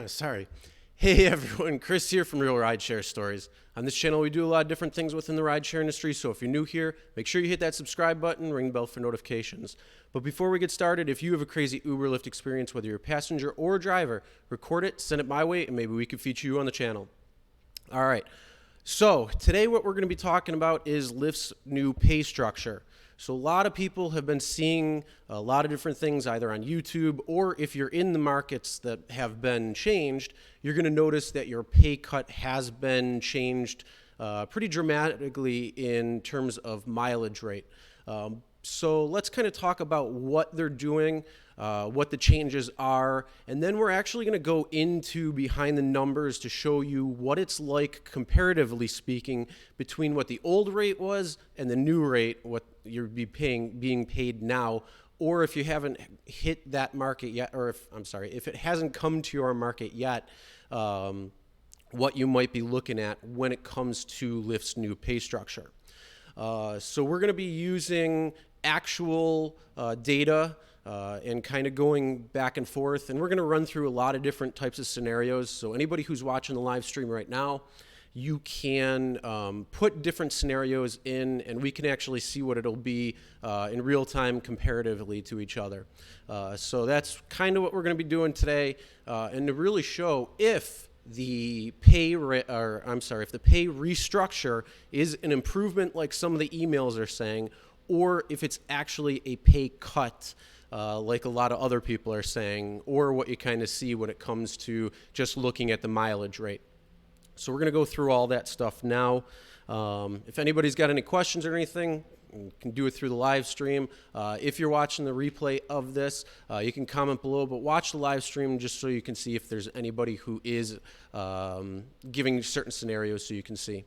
Sorry. Hey everyone, Chris here from Real Rideshare Stories. On this channel, we do a lot of different things within the rideshare industry, so if you're new here, make sure you hit that subscribe button, ring the bell for notifications. But before we get started, if you have a crazy Uber Lyft experience, whether you're a passenger or a driver, record it, send it my way, and maybe we could feature you on the channel. All right, so today what we're going to be talking about is Lyft's new pay structure. So a lot of people have been seeing a lot of different things either on YouTube, or if you're in the markets that have been changed, you're going to notice that your pay cut has been changed pretty dramatically in terms of mileage rate. So let's kind of talk about what they're doing, what the changes are, and then we're actually going to go into behind the numbers to show you what it's like comparatively speaking between what the old rate was and the new rate, what you're being paid now, or if you haven't hit that market yet, or if it hasn't come to your market yet, what you might be looking at when it comes to Lyft's new pay structure. So we're going to be using actual data and kind of going back and forth, and we're going to run through a lot of different types of scenarios. So anybody who's watching the live stream right now, you can put different scenarios in, and we can actually see what it'll be in real time comparatively to each other. So that's kind of what we're going to be doing today, and to really show if the pay if the pay restructure is an improvement like some of the emails are saying, or if it's actually a pay cut like a lot of other people are saying, or what you kind of see when it comes to just looking at the mileage rate. So we're going to go through all that stuff now. If anybody's got any questions or anything, you can do it through the live stream. If you're watching the replay of this, you can comment below, but watch the live stream just so you can see if there's anybody who is giving certain scenarios so you can see.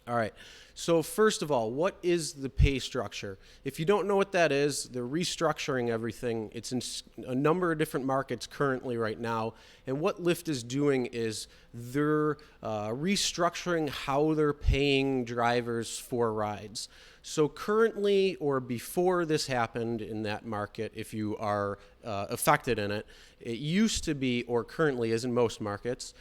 All right, so first of all, what is the pay structure? If you don't know what that is, they're restructuring everything. It's in a number of different markets currently right now, and what Lyft is doing is they're restructuring how they're paying drivers for rides. So currently, or before this happened in that market, if you are affected in it, it used to be, or currently is in most markets,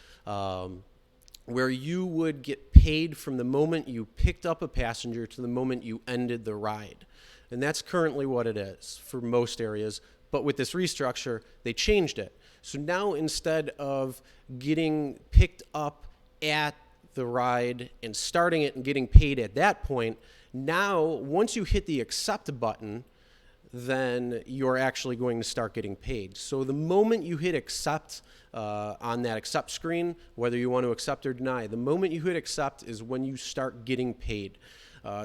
where you would get paid from the moment you picked up a passenger to the moment you ended the ride. And that's currently what it is for most areas. But with this restructure, they changed it. So now instead of getting picked up at the ride and starting it and getting paid at that point, now once you hit the accept button, then you're actually going to start getting paid. So the moment you hit accept on that accept screen, whether you want to accept or deny, the moment you hit accept is when you start getting paid.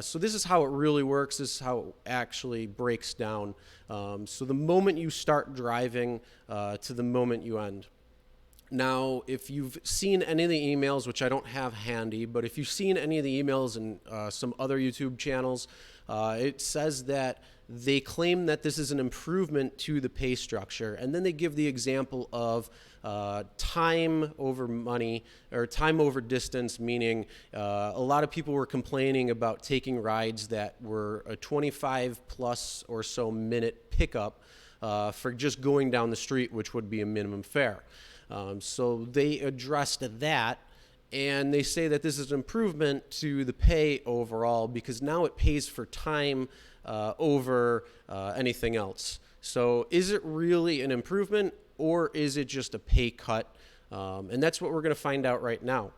So this is how it really works. This is how it actually breaks down. So the moment you start driving to the moment you end. Now, if you've seen any of the emails, which I don't have handy, but if you've seen any of the emails in some other YouTube channels, it says that they claim that this is an improvement to the pay structure, and then they give the example of time over money, or time over distance, meaning a lot of people were complaining about taking rides that were a 25 plus or so minute pickup for just going down the street, which would be a minimum fare. So they addressed that, and they say that this is an improvement to the pay overall because now it pays for time over anything else. So is it really an improvement, or is it just a pay cut? And that's what we're going to find out right now.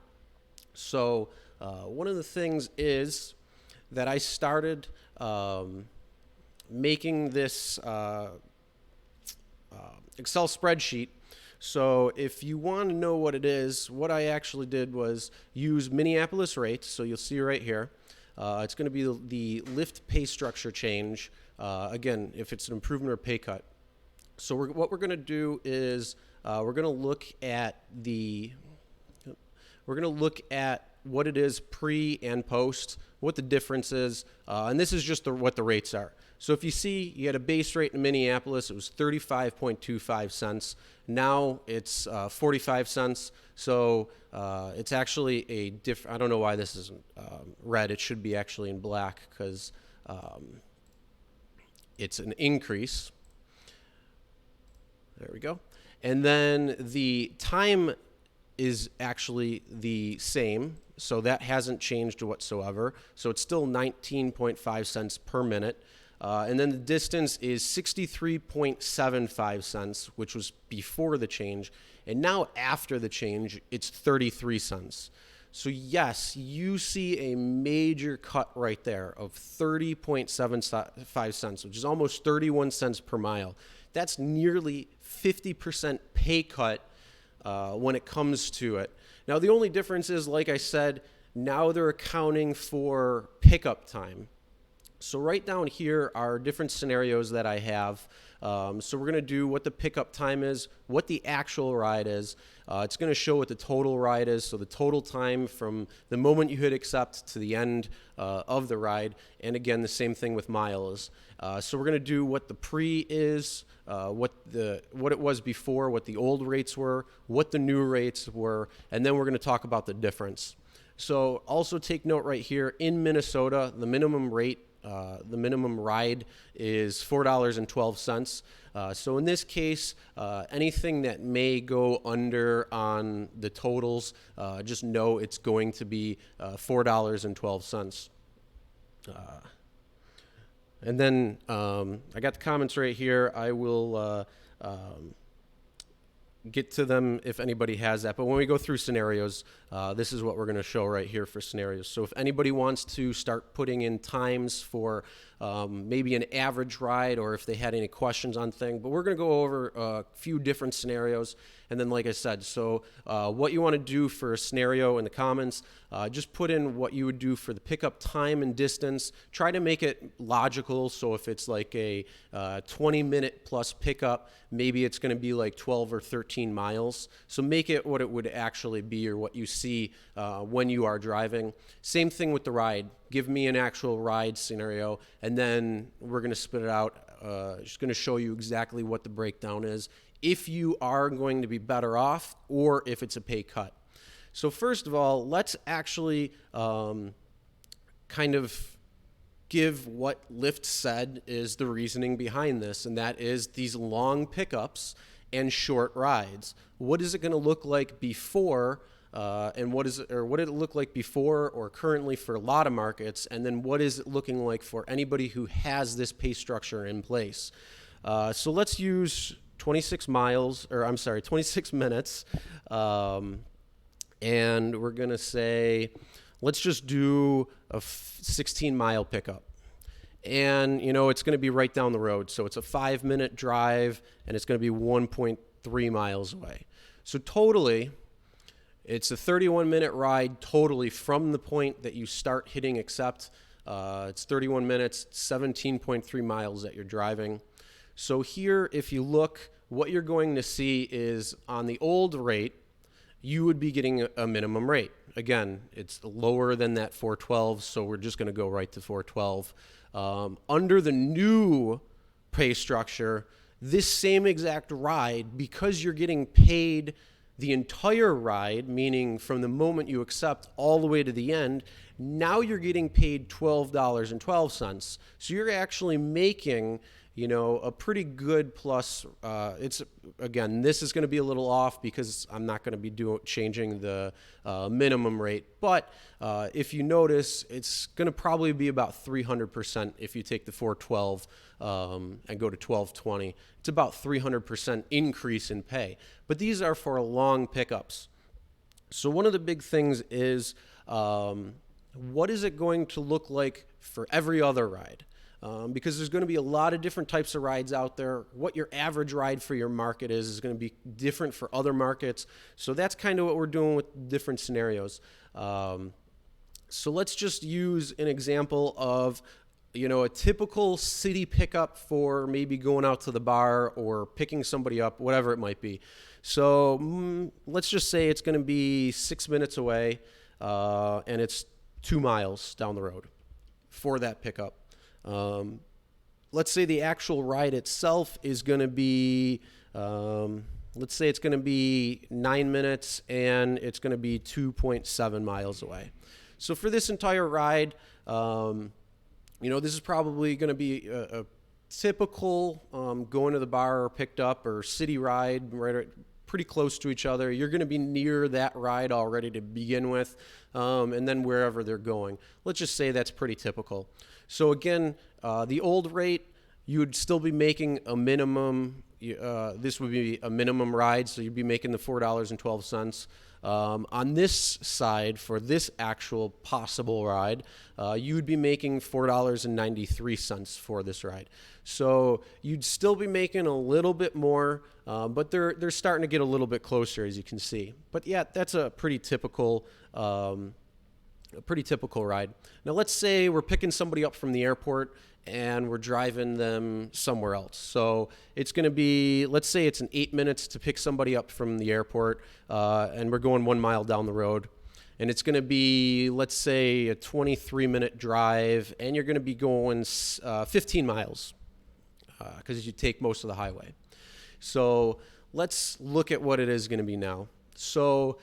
So one of the things is that I started making this Excel spreadsheet. So if you want to know what it is, what I actually did was use Minneapolis rates. So you'll see right here. It's going to be the Lyft pay structure change. Again, if it's an improvement or pay cut. So what we're going to do is we're going to look at what it is pre and post, what the difference is, and this is just what the rates are. So if you see, you had a base rate in Minneapolis, it was 35.25 cents. Now it's 45 cents. So it's actually a different, I don't know why this isn't red. It should be actually in black because it's an increase. There we go. And then the time is actually the same, so that hasn't changed whatsoever. So it's still 19.5 cents per minute. And then the distance is 63.75 cents, which was before the change. And now after the change, it's 33 cents. So yes, you see a major cut right there of 30.75 cents, which is almost 31 cents per mile. That's nearly 50% pay cut when it comes to it. Now, the only difference is, like I said, now they're accounting for pickup time. So right down here are different scenarios that I have. So we're going to do what the pickup time is, what the actual ride is. It's going to show what the total ride is, so the total time from the moment you hit accept to the end of the ride. And again, the same thing with miles. So we're going to do what the pre is, what it was before, what the old rates were, what the new rates were, and then we're going to talk about the difference. So also take note right here, in Minnesota, the minimum rate, the minimum ride is $4.12. So in this case, anything that may go under on the totals, just know it's going to be $4.12. And then I got the comments right here. I will get to them if anybody has that. But when we go through scenarios, this is what we're going to show right here for scenarios. So if anybody wants to start putting in times for maybe an average ride, or if they had any questions on things, but we're going to go over a few different scenarios. And then, like I said, so what you want to do for a scenario in the comments, just put in what you would do for the pickup time and distance. Try to make it logical. So if it's like a 20-minute plus pickup, maybe it's going to be like 12 or 13 miles. So make it what it would actually be, or what you see when you are driving. Same thing with the ride. Give me an actual ride scenario, and then we're going to spit it out. Just going to show you exactly what the breakdown is, if you are going to be better off or if it's a pay cut. So first of all, let's actually kind of give what Lyft said is the reasoning behind this, and that is these long pickups and short rides. What is it going to look like before, and what did it look like before or currently for a lot of markets, and then what is it looking like for anybody who has this pay structure in place? So let's use 26 minutes, and we're going to say, let's just do a 16-mile pickup. And, it's going to be right down the road. So it's a 5-minute drive, and it's going to be 1.3 miles away. So totally, it's a 31-minute ride totally from the point that you start hitting accept. It's 31 minutes, 17.3 miles that you're driving. So here, if you look, what you're going to see is on the old rate, you would be getting a minimum rate. Again, it's lower than that 412, so we're just going to go right to 412. Under the new pay structure, this same exact ride, because you're getting paid the entire ride, meaning from the moment you accept all the way to the end, now you're getting paid $12.12. So you're actually making, a pretty good plus. Again, this is going to be a little off because I'm not going to be changing the minimum rate. But if you notice, it's going to probably be about 300% if you take the 412 and go to 1220. It's about 300% increase in pay. But these are for long pickups. So one of the big things is, what is it going to look like for every other ride? Because there's going to be a lot of different types of rides out there. What your average ride for your market is going to be different for other markets. So that's kind of what we're doing with different scenarios. So let's just use an example of, a typical city pickup for maybe going out to the bar or picking somebody up, whatever it might be. So let's just say it's going to be 6 minutes away, and it's 2 miles down the road for that pickup. Let's say the actual ride itself is going to be, let's say it's going to be 9 minutes and it's going to be 2.7 miles away. So for this entire ride, this is probably going to be a typical going to the bar or picked up or city ride, right, pretty close to each other. You're going to be near that ride already to begin with, and then wherever they're going. Let's just say that's pretty typical. So again, the old rate, you would still be making a minimum. This would be a minimum ride, so you'd be making the $4.12. On this side, for this actual possible ride, you would be making $4.93 for this ride. So you'd still be making a little bit more, but they're starting to get a little bit closer, as you can see. But yeah, that's a pretty typical ride. Now let's say we're picking somebody up from the airport and we're driving them somewhere else. So it's going to be, let's say it's 8 minutes to pick somebody up from the airport, and we're going 1 mile down the road. And it's going to be, let's say, a 23-minute drive, and you're going to be going 15 miles because you take most of the highway. So let's look at what it is going to be now. So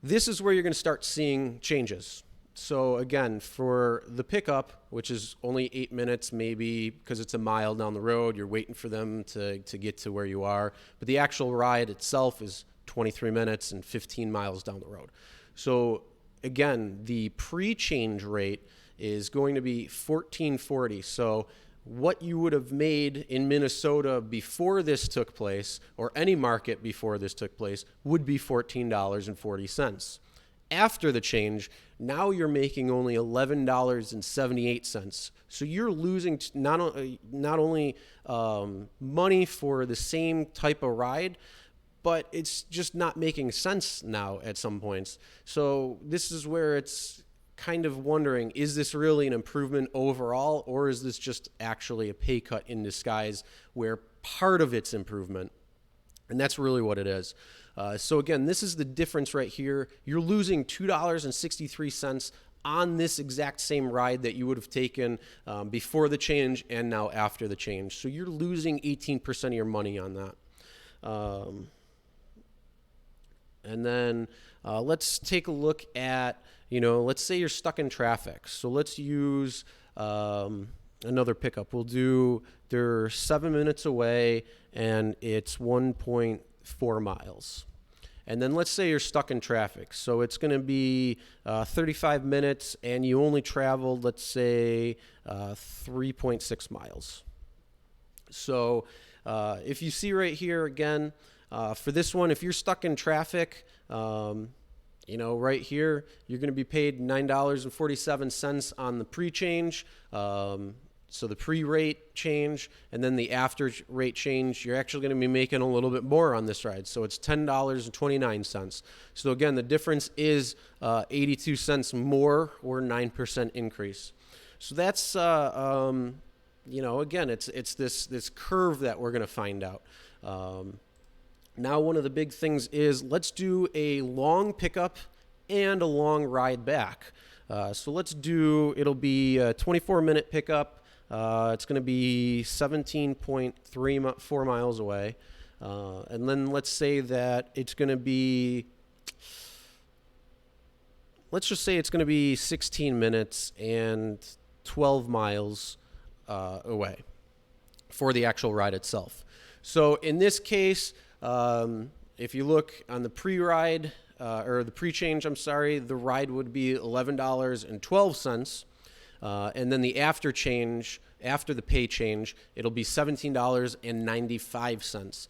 this is where you're going to start seeing changes. So again, for the pickup, which is only 8 minutes, maybe because it's a mile down the road, you're waiting for them to get to where you are. But the actual ride itself is 23 minutes and 15 miles down the road. So again, the pre-change rate is going to be $14.40. So what you would have made in Minnesota before this took place, or any market before this took place, would be $14.40. After the change, now you're making only $11.78. So you're losing not only money for the same type of ride, but it's just not making sense now at some points. So this is where it's kind of wondering, is this really an improvement overall, or is this just actually a pay cut in disguise where part of it's improvement? And that's really what it is. So again, this is the difference right here. You're losing $2.63 on this exact same ride that you would have taken before the change and now after the change. So you're losing 18% of your money on that. And then let's take a look at, let's say you're stuck in traffic. So let's use another pickup. They're 7 minutes away and it's 1.4 miles. And then let's say you're stuck in traffic. So it's going to be 35 minutes and you only traveled, let's say, 3.6 miles. So if you see right here again, for this one, if you're stuck in traffic, right here, you're going to be paid $9.47 on the pre-change. So the pre-rate change and then the after-rate change, you're actually going to be making a little bit more on this ride. So it's $10.29. So again, the difference is 82 cents more, or 9% increase. So that's, again, it's this curve that we're going to find out. Now, one of the big things is let's do a long pickup and a long ride back. So it'll be a 24-minute pickup. It's going to be 17.34 miles away. And then let's say that it's going to be, let's just say it's going to be 16 minutes and 12 miles away for the actual ride itself. So in this case, if you look on the pre-ride, or the pre-change, the ride would be $11.12. And then the after the pay change, it'll be $17.95.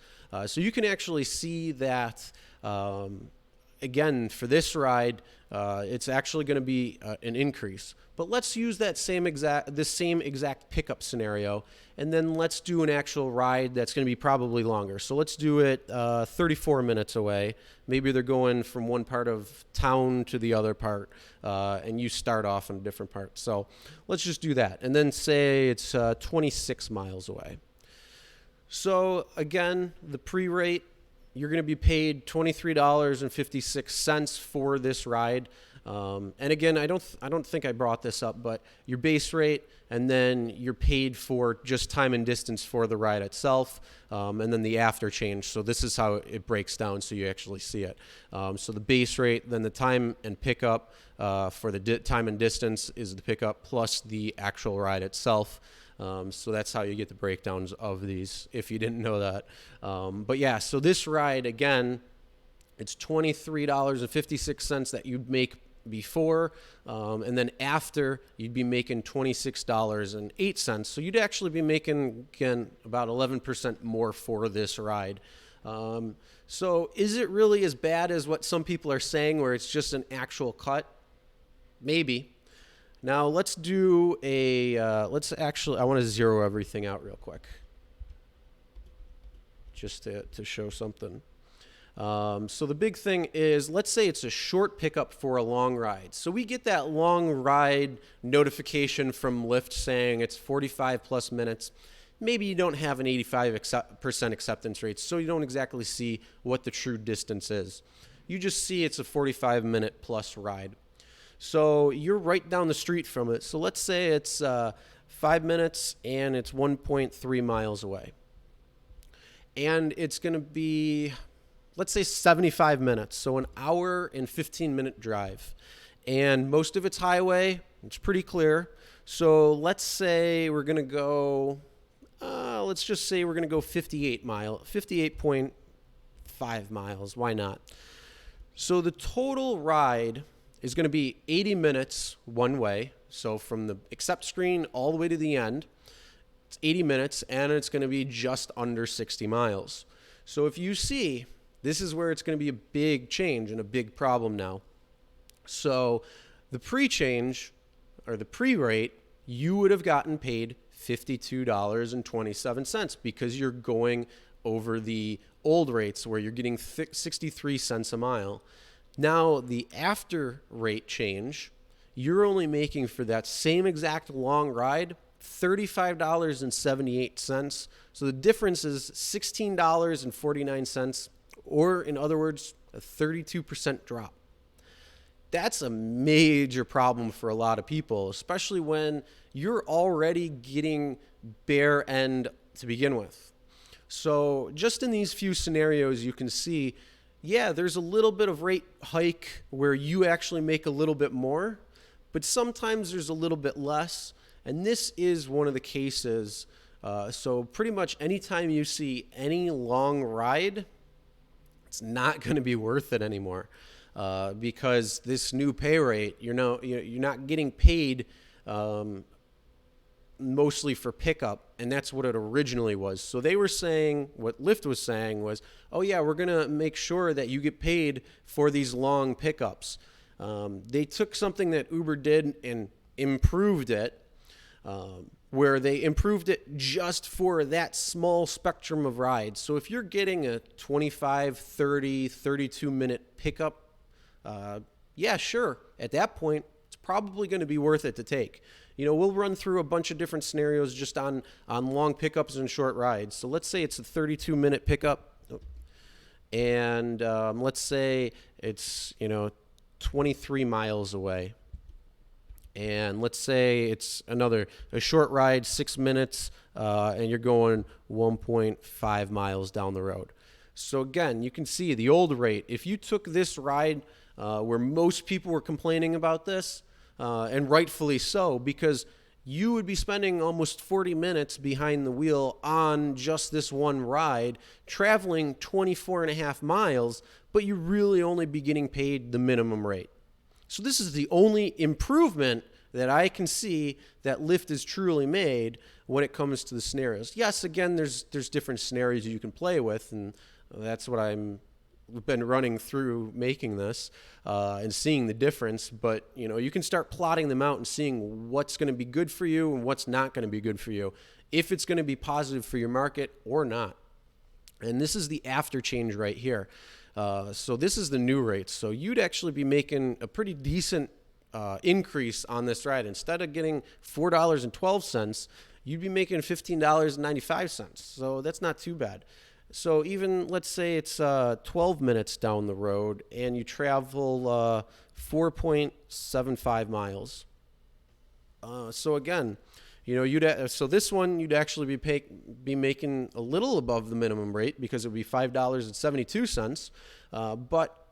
So you can actually see that, again, for this ride, it's actually going to be an increase. But let's use this same exact pickup scenario, and then let's do an actual ride that's going to be probably longer. So let's do it 34 minutes away. Maybe they're going from one part of town to the other part, and you start off in a different part. So let's just do that. And then say it's 26 miles away. So again, the pre-rate, you're going to be paid $23.56 for this ride. And again, I don't think I brought this up, but your base rate, and then you're paid for just time and distance for the ride itself, and then the after change. So this is how it breaks down, so you actually see it. So the base rate, then the time and pickup for the time and distance is the pickup plus the actual ride itself. So that's how you get the breakdowns of these, if you didn't know that. But yeah, so this ride, again, it's $23.56 that you'd make before, and then after you'd be making $26.08. So you'd actually be making, again, about 11% more for this ride. So is it really as bad as what some people are saying, where it's just an actual cut? Maybe. Now let's do I want to zero everything out real quick, just to show something. So the big thing is, let's say it's a short pickup for a long ride. So we get that long ride notification from Lyft saying it's 45 plus minutes. Maybe you don't have an 85% acceptance rate, so you don't exactly see what the true distance is. You just see it's a 45-minute plus ride. So you're right down the street from it. So let's say it's 5 minutes and it's 1.3 miles away. And it's going to be, let's say, 75 minutes. So an hour and 15-minute drive. And most of it's highway. It's pretty clear. So let's say we're going to go, let's just say we're going to go 58.5 miles. Why not? So the total ride is going to be 80 minutes one way. So from the accept screen all the way to the end, it's 80 minutes, and it's going to be just under 60 miles. So if you see, this is where it's going to be a big change and a big problem now. So the pre-change, or the pre-rate, you would have gotten paid $52.27 because you're going over the old rates where you're getting 63 cents a mile. Now, the after rate change, you're only making for that same exact long ride $35.78. So the difference is $16.49, or in other words, a 32% drop. That's a major problem for a lot of people, especially when you're already getting bare end to begin with. So just in these few scenarios, you can see, yeah, there's a little bit of rate hike where you actually make a little bit more, but sometimes there's a little bit less. And this is one of the cases. So pretty much anytime you see any long ride, it's not going to be worth it anymore, because this new pay rate, you're not getting paid mostly for pickup, and that's what it originally was. So they were saying, what Lyft was saying was, oh yeah, we're going to make sure that you get paid for these long pickups. They took something that Uber did and improved it, where they improved it just for that small spectrum of rides. So if you're getting a 25, 30, 32-minute pickup, yeah, sure, at that point, it's probably going to be worth it to take. We'll run through a bunch of different scenarios just on long pickups and short rides. So let's say it's a 32-minute pickup, and let's say it's 23 miles away. And let's say it's a short ride, 6 minutes, and you're going 1.5 miles down the road. So again, you can see the old rate. If you took this ride where most people were complaining about this, and rightfully so, because you would be spending almost 40 minutes behind the wheel on just this one ride, traveling 24 and a half miles, but you really only be getting paid the minimum rate. So this is the only improvement that I can see that Lyft has truly made when it comes to the scenarios. Yes, again, there's different scenarios you can play with, and that's what we've been running through making this and seeing the difference. But you can start plotting them out and seeing what's going to be good for you and what's not going to be good for you, if it's going to be positive for your market or not. And this is the after change right here. So this is the new rates. So you'd actually be making a pretty decent increase on this ride. Instead of getting $4.12, you'd be making $15.95. So that's not too bad. So even let's say it's 12 minutes down the road and you travel 4.75 miles. So again, so this one you'd actually be making a little above the minimum rate because it would be $5.72. But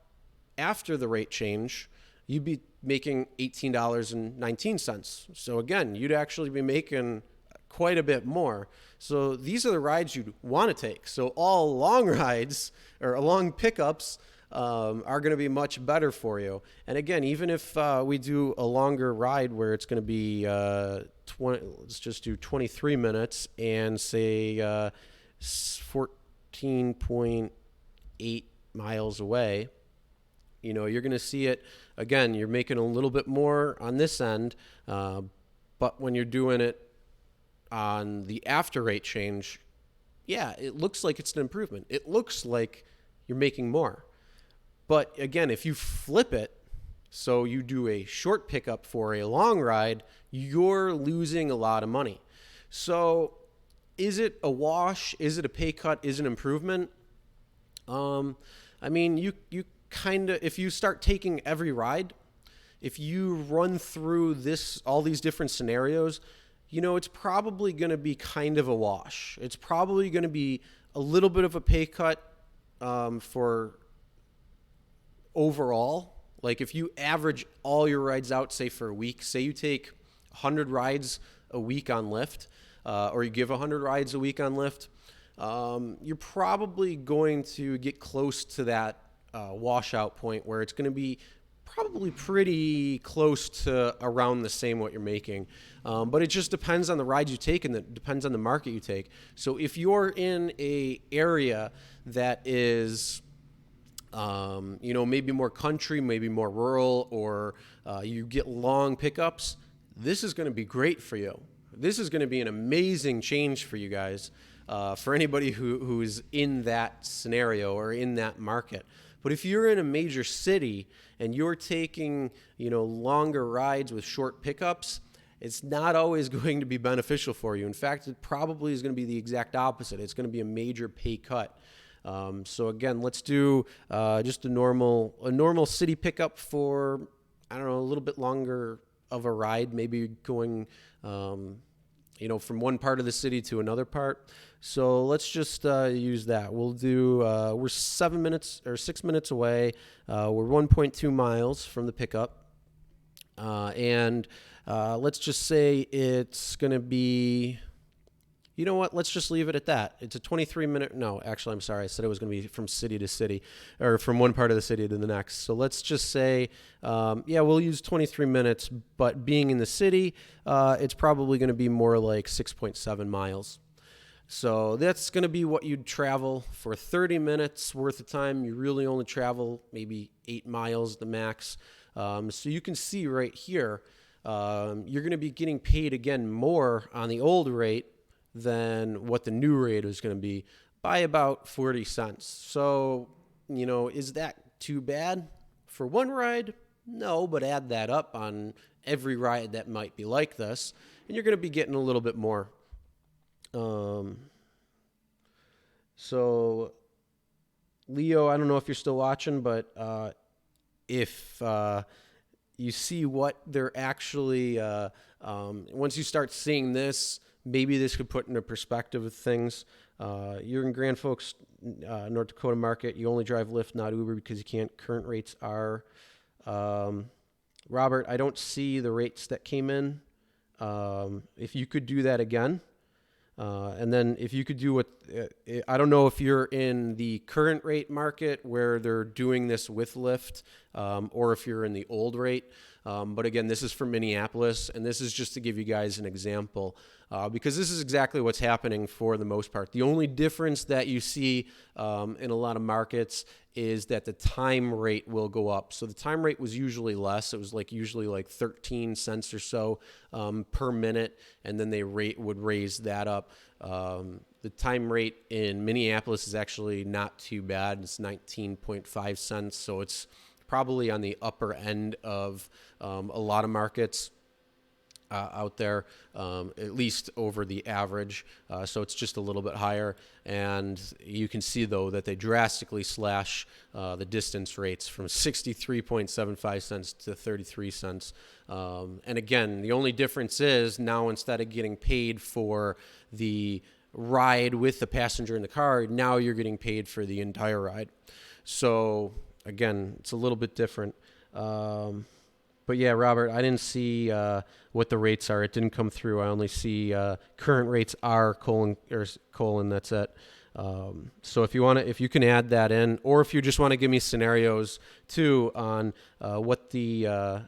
after the rate change, you'd be making $18.19. So again, you'd actually be making quite a bit more. So these are the rides you'd want to take. So all long rides or long pickups are going to be much better for you. And again, even if we do a longer ride where it's going to be let's just do 23 minutes and say 14.8 miles away, you're going to see it again. You're making a little bit more on this end, but when you're doing it on the after rate change, yeah, it looks like it's an improvement. It looks like you're making more. But again, if you flip it, so you do a short pickup for a long ride, you're losing a lot of money. So is it a wash? Is it a pay cut? Is it an improvement? You kind of, if you start taking every ride, if you run through all these different scenarios, it's probably going to be kind of a wash. It's probably going to be a little bit of a pay cut for overall. Like if you average all your rides out, say for a week, say you take 100 rides a week on Lyft, or you give 100 rides a week on Lyft, you're probably going to get close to that washout point where it's going to be probably pretty close to around the same what you're making. But it just depends on the rides you take and it depends on the market you take. So if you're in a area that is maybe more country, maybe more rural, or you get long pickups, this is going to be great for you. This is going to be an amazing change for you guys, for anybody who's in that scenario or in that market. But if you're in a major city and you're taking, longer rides with short pickups, it's not always going to be beneficial for you. In fact, it probably is going to be the exact opposite. It's going to be a major pay cut. So again, let's do just a normal city pickup for, a little bit longer of a ride, maybe going, from one part of the city to another part. So let's just use that. We'll do, we're 6 minutes away. We're 1.2 miles from the pickup. And let's just say it's going to be, let's just leave it at that. It's a 23-minute, no, actually, I'm sorry. I said it was going to be from city to city, or from one part of the city to the next. So let's just say, we'll use 23 minutes, but being in the city, it's probably going to be more like 6.7 miles. So that's going to be what you'd travel for 30 minutes worth of time. You really only travel maybe 8 miles at the max. So you can see right here, you're going to be getting paid again more on the old rate than what the new rate is going to be by about 40 cents. So, is that too bad for one ride? No, but add that up on every ride that might be like this, and you're going to be getting a little bit more. So Leo, I don't know if you're still watching, but if you see what they're actually, once you start seeing this, maybe this could put into perspective of things. You're in Grand Forks, North Dakota market. You only drive Lyft, not Uber, because you can't. Current rates are, Robert, I don't see the rates that came in. If you could do that again. And then if you could do what, I don't know if you're in the current rate market where they're doing this with Lyft, or if you're in the old rate. But again, this is for Minneapolis, and this is just to give you guys an example, because this is exactly what's happening for the most part. The only difference that you see in a lot of markets is that the time rate will go up. So the time rate was usually less. It was usually like 13 cents or so per minute, and then they would raise that up. The time rate in Minneapolis is actually not too bad. It's 19.5 cents, so it's probably on the upper end of a lot of markets. out there, at least over the average. So it's just a little bit higher. And you can see, though, that they drastically slash the distance rates from 63.75 cents to 33 cents. And again, the only difference is now instead of getting paid for the ride with the passenger in the car, now you're getting paid for the entire ride. So again, it's a little bit different. But yeah, Robert, I didn't see what the rates are. It didn't come through. I only see current rates are colon. That's it. So if you can add that in, or if you just want to give me scenarios too on what the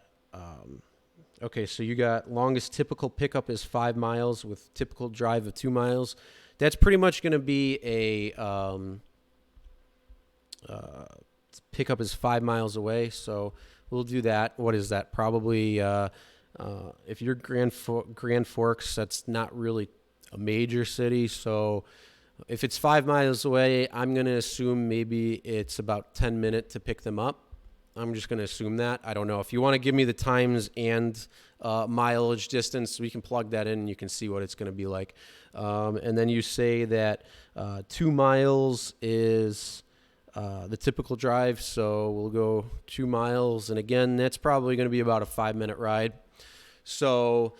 okay. So you got longest typical pickup is 5 miles with typical drive of 2 miles. That's pretty much going to be a pickup is 5 miles away. So we'll do that. What is that? Probably if you're Grand Forks, that's not really a major city. So if it's 5 miles away, I'm going to assume maybe it's about 10 minutes to pick them up. I'm just going to assume that. I don't know. If you want to give me the times and mileage distance, we can plug that in and you can see what it's going to be like. And then you say that 2 miles is the typical drive. So we'll go 2 miles. And again, that's probably going to be about a 5-minute ride. So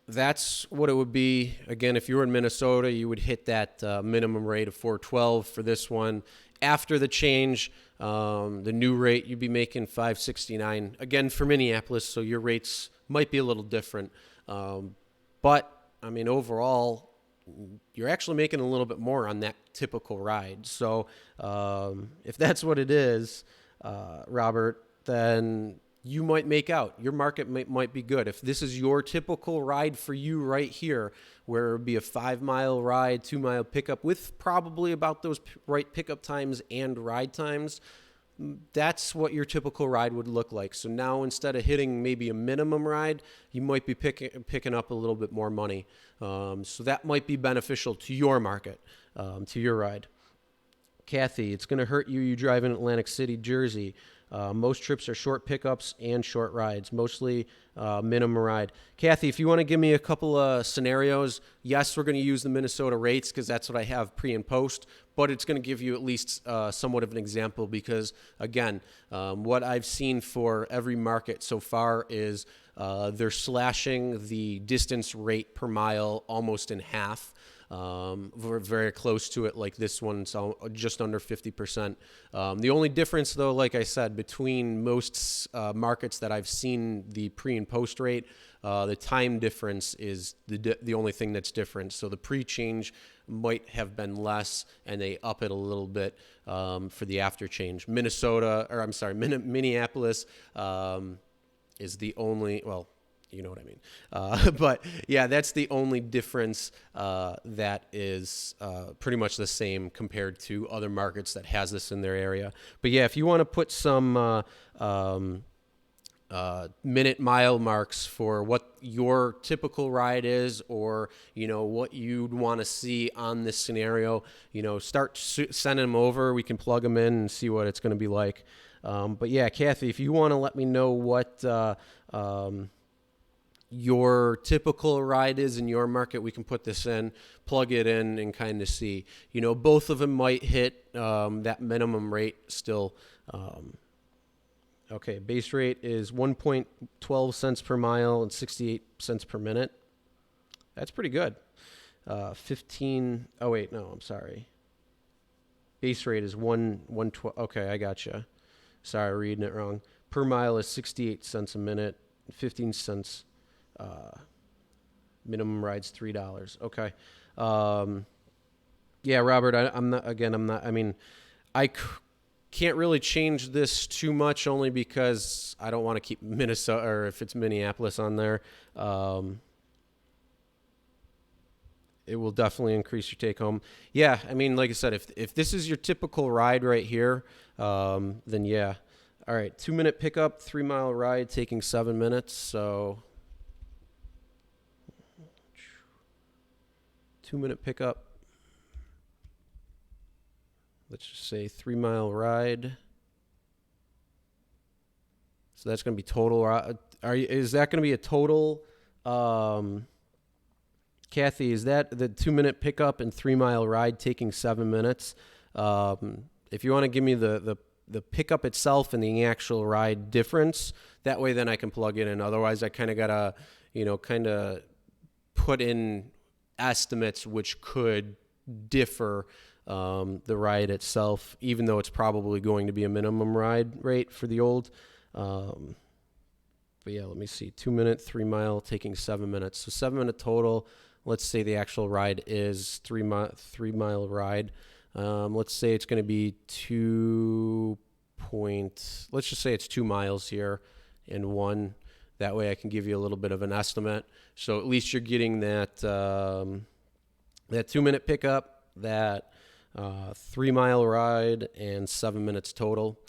that's what it would be. Again, if you were in Minnesota, you would hit that minimum rate of $4.12 for this one. After the change, the new rate, you'd be making $5.69. Again, for Minneapolis, so your rates might be a little different. But, I mean, overall, you're actually making a little bit more on that typical ride. So if that's what it is, Robert, then you might make out. Your market might be good. If this is your typical ride for you right here, where it would be a 5-mile ride, 2-mile pickup with probably about those right pickup times and ride times, that's what your typical ride would look like. So now instead of hitting maybe a minimum ride, you might be picking up a little bit more money. So that might be beneficial to your market, to your ride. Kathy, it's going to hurt you. You drive in Atlantic City, Jersey. Most trips are short pickups and short rides, mostly minimum ride. Kathy, if you want to give me a couple of scenarios, yes, we're going to use the Minnesota rates because that's what I have pre and post, but it's going to give you at least somewhat of an example because, again, what I've seen for every market so far is they're slashing the distance rate per mile almost in half. We're very close to it, like this one, so just under 50%. The only difference, though, like I said, between most markets that I've seen the pre and post rate, the time difference is the only thing that's different. So the pre-change might have been less, and they up it a little bit for the after change. Minneapolis is the only, well, you know what I mean. But yeah, that's the only difference that is pretty much the same compared to other markets that has this in their area. But yeah, if you want to put some minute mile marks for what your typical ride is, or what you'd want to see on this scenario, start sending them over. We can plug them in and see what it's going to be like. But yeah, Kathy, if you want to let me know what your typical ride is in your market, we can put this in, plug it in, and kind of see. Both of them might hit that minimum rate still. Okay, base rate is 1.12 cents per mile and 68 cents per minute. That's pretty good. 15. Oh wait, no, I'm sorry. Base rate is 112. Okay, I gotcha. Sorry, reading it wrong. Per mile is 68 cents a minute, 15 cents. Minimum ride's $3. Okay. Yeah, Robert, I'm not. I mean, can't really change this too much, only because I don't want to keep Minnesota, or if it's Minneapolis on there. It will definitely increase your take home. Yeah, I mean, like I said, if this is your typical ride right here, then yeah. All right, 2-minute pickup, 3-mile ride taking 7 minutes. So 2-minute pickup. Let's just say 3-mile ride. So that's going to be total. Is that going to be a total? Kathy, is that the 2-minute pickup and 3-mile ride taking 7 minutes? If you want to give me the pickup itself and the actual ride difference, that way then I can plug it in. Otherwise, I kind of gotta, kind of put in estimates which could differ the ride itself, even though it's probably going to be a minimum ride rate for the old. But yeah, let me see. 2-minute, 3-mile, taking 7 minutes. So 7-minute total. Let's say the actual ride is 3-mile ride. Let's say it's going to be let's just say it's 2 miles here and 1. That way I can give you a little bit of an estimate. So at least you're getting that 2-minute pickup, that 3-mile ride, and 7 minutes total.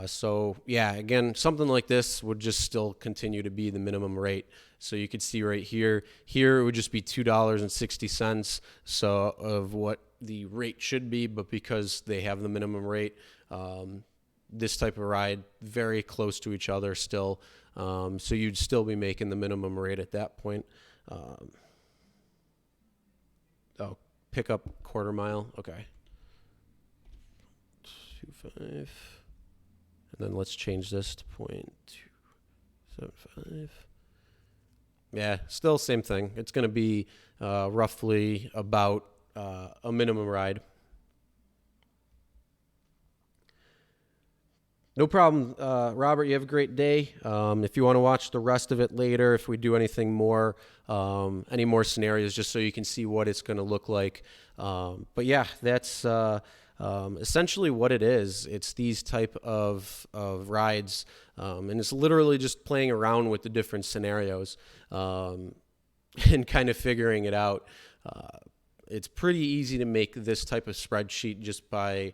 So yeah, again, something like this would just still continue to be the minimum rate. So you could see right here it would just be $2.60, so of what the rate should be, but because they have the minimum rate, this type of ride very close to each other still. So you'd still be making the minimum rate at that point. Pick up quarter mile. Okay. 2.5. And then let's change this to 0.275. Yeah, still same thing. It's going to be roughly about a minimum ride. No problem, Robert. You have a great day. If you want to watch the rest of it later, if we do anything more, any more scenarios, just so you can see what it's going to look like. But yeah, that's essentially what it is. It's these type of rides, and it's literally just playing around with the different scenarios and kind of figuring it out. It's pretty easy to make this type of spreadsheet just by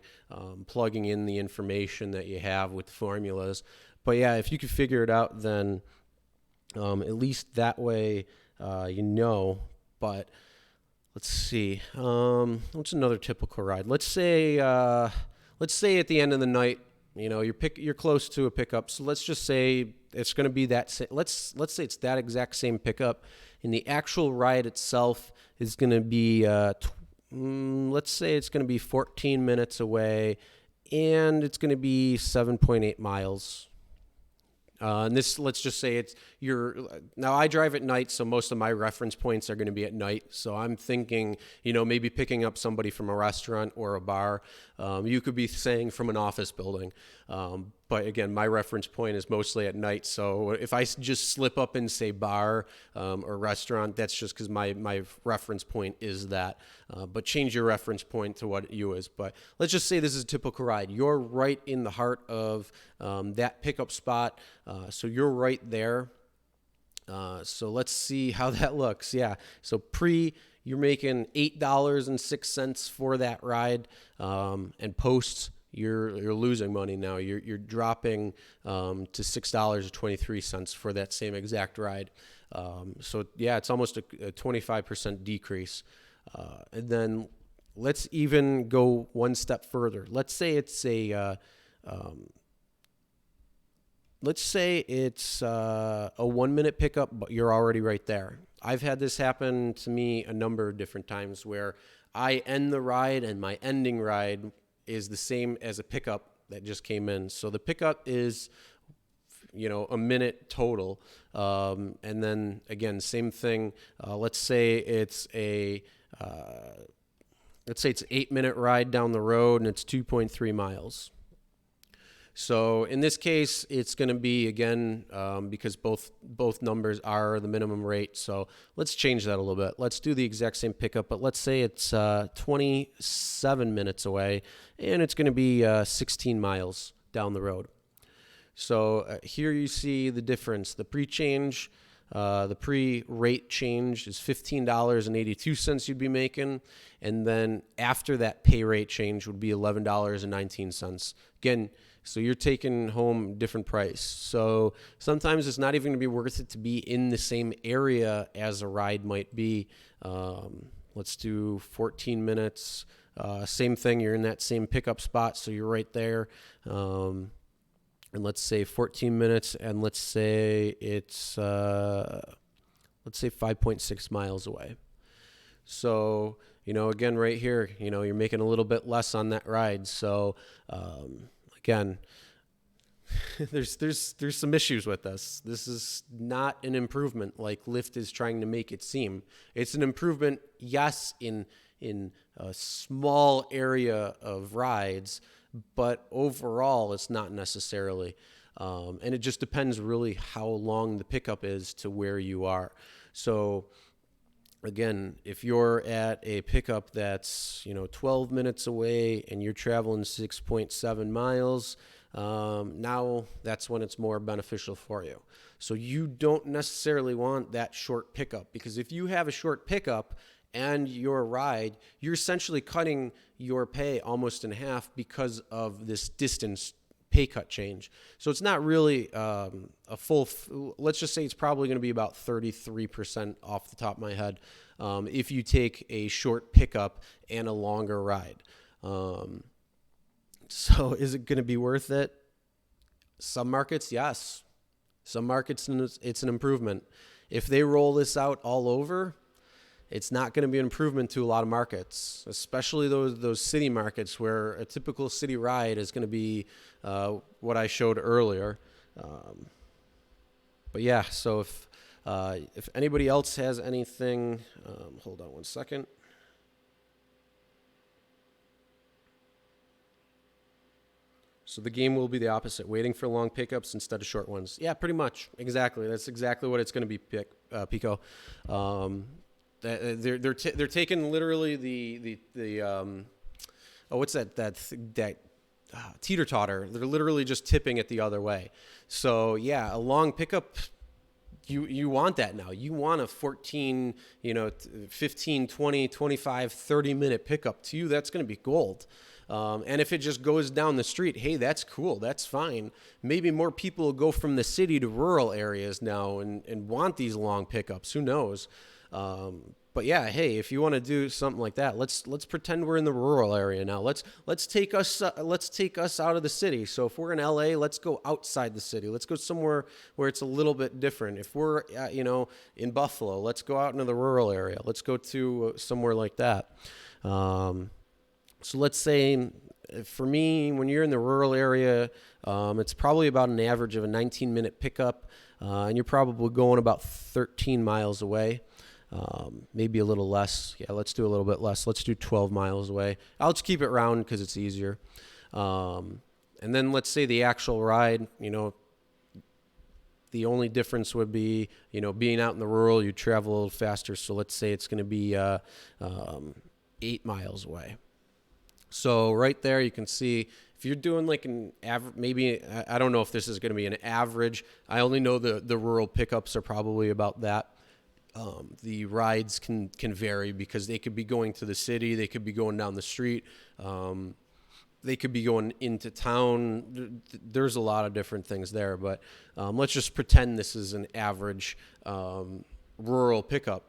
plugging in the information that you have with the formulas. But yeah, if you could figure it out, then at least that way you know. But let's see. What's another typical ride? Let's say at the end of the night, you're close to a pickup. So let's just say it's going to be that. Let's say it's that exact same pickup, and the actual ride itself is going to be. Let's say it's going to be 14 minutes away, and it's going to be 7.8 miles. And this, let's just say now I drive at night, so most of my reference points are going to be at night. So I'm thinking, maybe picking up somebody from a restaurant or a bar. You could be saying from an office building. But again, my reference point is mostly at night. So if I just slip up and say bar or restaurant, that's just because my reference point is that. But change your reference point to what you is. But let's just say this is a typical ride. You're right in the heart of that pickup spot. So you're right there. So let's see how that looks. Yeah. So you're making $8.06 for that ride, and post, you're losing money now. You're dropping to $6.23 for that same exact ride. So yeah, it's almost a 25% decrease. And then let's even go one step further. Let's say it's a 1-minute pickup, but you're already right there. I've had this happen to me a number of different times where I end the ride and my ending ride is the same as a pickup that just came in. So the pickup is, a minute total. And then again, same thing. Let's say it's an 8-minute ride down the road and it's 2.3 miles. So in this case, it's going to be, again, because both numbers are the minimum rate. So let's change that a little bit. Let's do the exact same pickup, but let's say it's 27 minutes away, and it's going to be 16 miles down the road. So here you see the difference. The pre-change, the pre-rate change is $15.82 you'd be making, and then after that pay rate change would be $11.19. Again, so you're taking home different price. So sometimes it's not even going to be worth it to be in the same area as a ride might be. Let's do 14 minutes. Same thing. You're in that same pickup spot, so you're right there. and let's say 14 minutes, and let's say it's 5.6 miles away. So, again, right here, you're making a little bit less on that ride. So, again, there's some issues with this. This is not an improvement like Lyft is trying to make it seem. It's an improvement, yes, in a small area of rides, but overall, it's not necessarily. And it just depends really how long the pickup is to where you are. So again, if you're at a pickup that's 12 minutes away and you're traveling 6.7 miles, now that's when it's more beneficial for you. So you don't necessarily want that short pickup, because if you have a short pickup and your ride, you're essentially cutting your pay almost in half because of this distance pay cut change. So it's not really a full, let's just say it's probably going to be about 33% off the top of my head if you take a short pickup and a longer ride. So is it going to be worth it? Some markets, yes. Some markets, it's an improvement. If they roll this out all over, it's not going to be an improvement to a lot of markets, especially those city markets where a typical city ride is going to be what I showed earlier. But yeah, so if anybody else has anything, hold on one second. So the game will be the opposite, waiting for long pickups instead of short ones. Yeah, pretty much. Exactly. That's exactly what it's going to be, Pico. They're taking literally the what's that teeter totter. They're literally just tipping it the other way. So yeah, a long pickup. You want that now. You want a 14, 15, 20, 25, 30-minute pickup. To you, that's going to be gold. And if it just goes down the street, hey, that's cool. That's fine. Maybe more people will go from the city to rural areas now and want these long pickups. Who knows? But yeah, hey, if you want to do something like that, let's pretend we're in the rural area now. Let's take us out of the city. So if we're in LA, let's go outside the city. Let's go somewhere where it's a little bit different. If we're in Buffalo, let's go out into the rural area. Let's go to somewhere like that. So let's say, for me, when you're in the rural area, it's probably about an average of a 19-minute pickup, and you're probably going about 13 miles away. Maybe a little less. Yeah, let's do a little bit less. Let's do 12 miles away. I'll just keep it round because it's easier. And then let's say the actual ride, the only difference would be, being out in the rural, you travel a little faster. So let's say it's going to be 8 miles away. So right there, you can see if you're doing like an average, maybe, I don't know if this is going to be an average. I only know the rural pickups are probably about that. The rides can vary because they could be going to the city, they could be going down the street, they could be going into town. There's a lot of different things there, but let's just pretend this is an average rural pickup.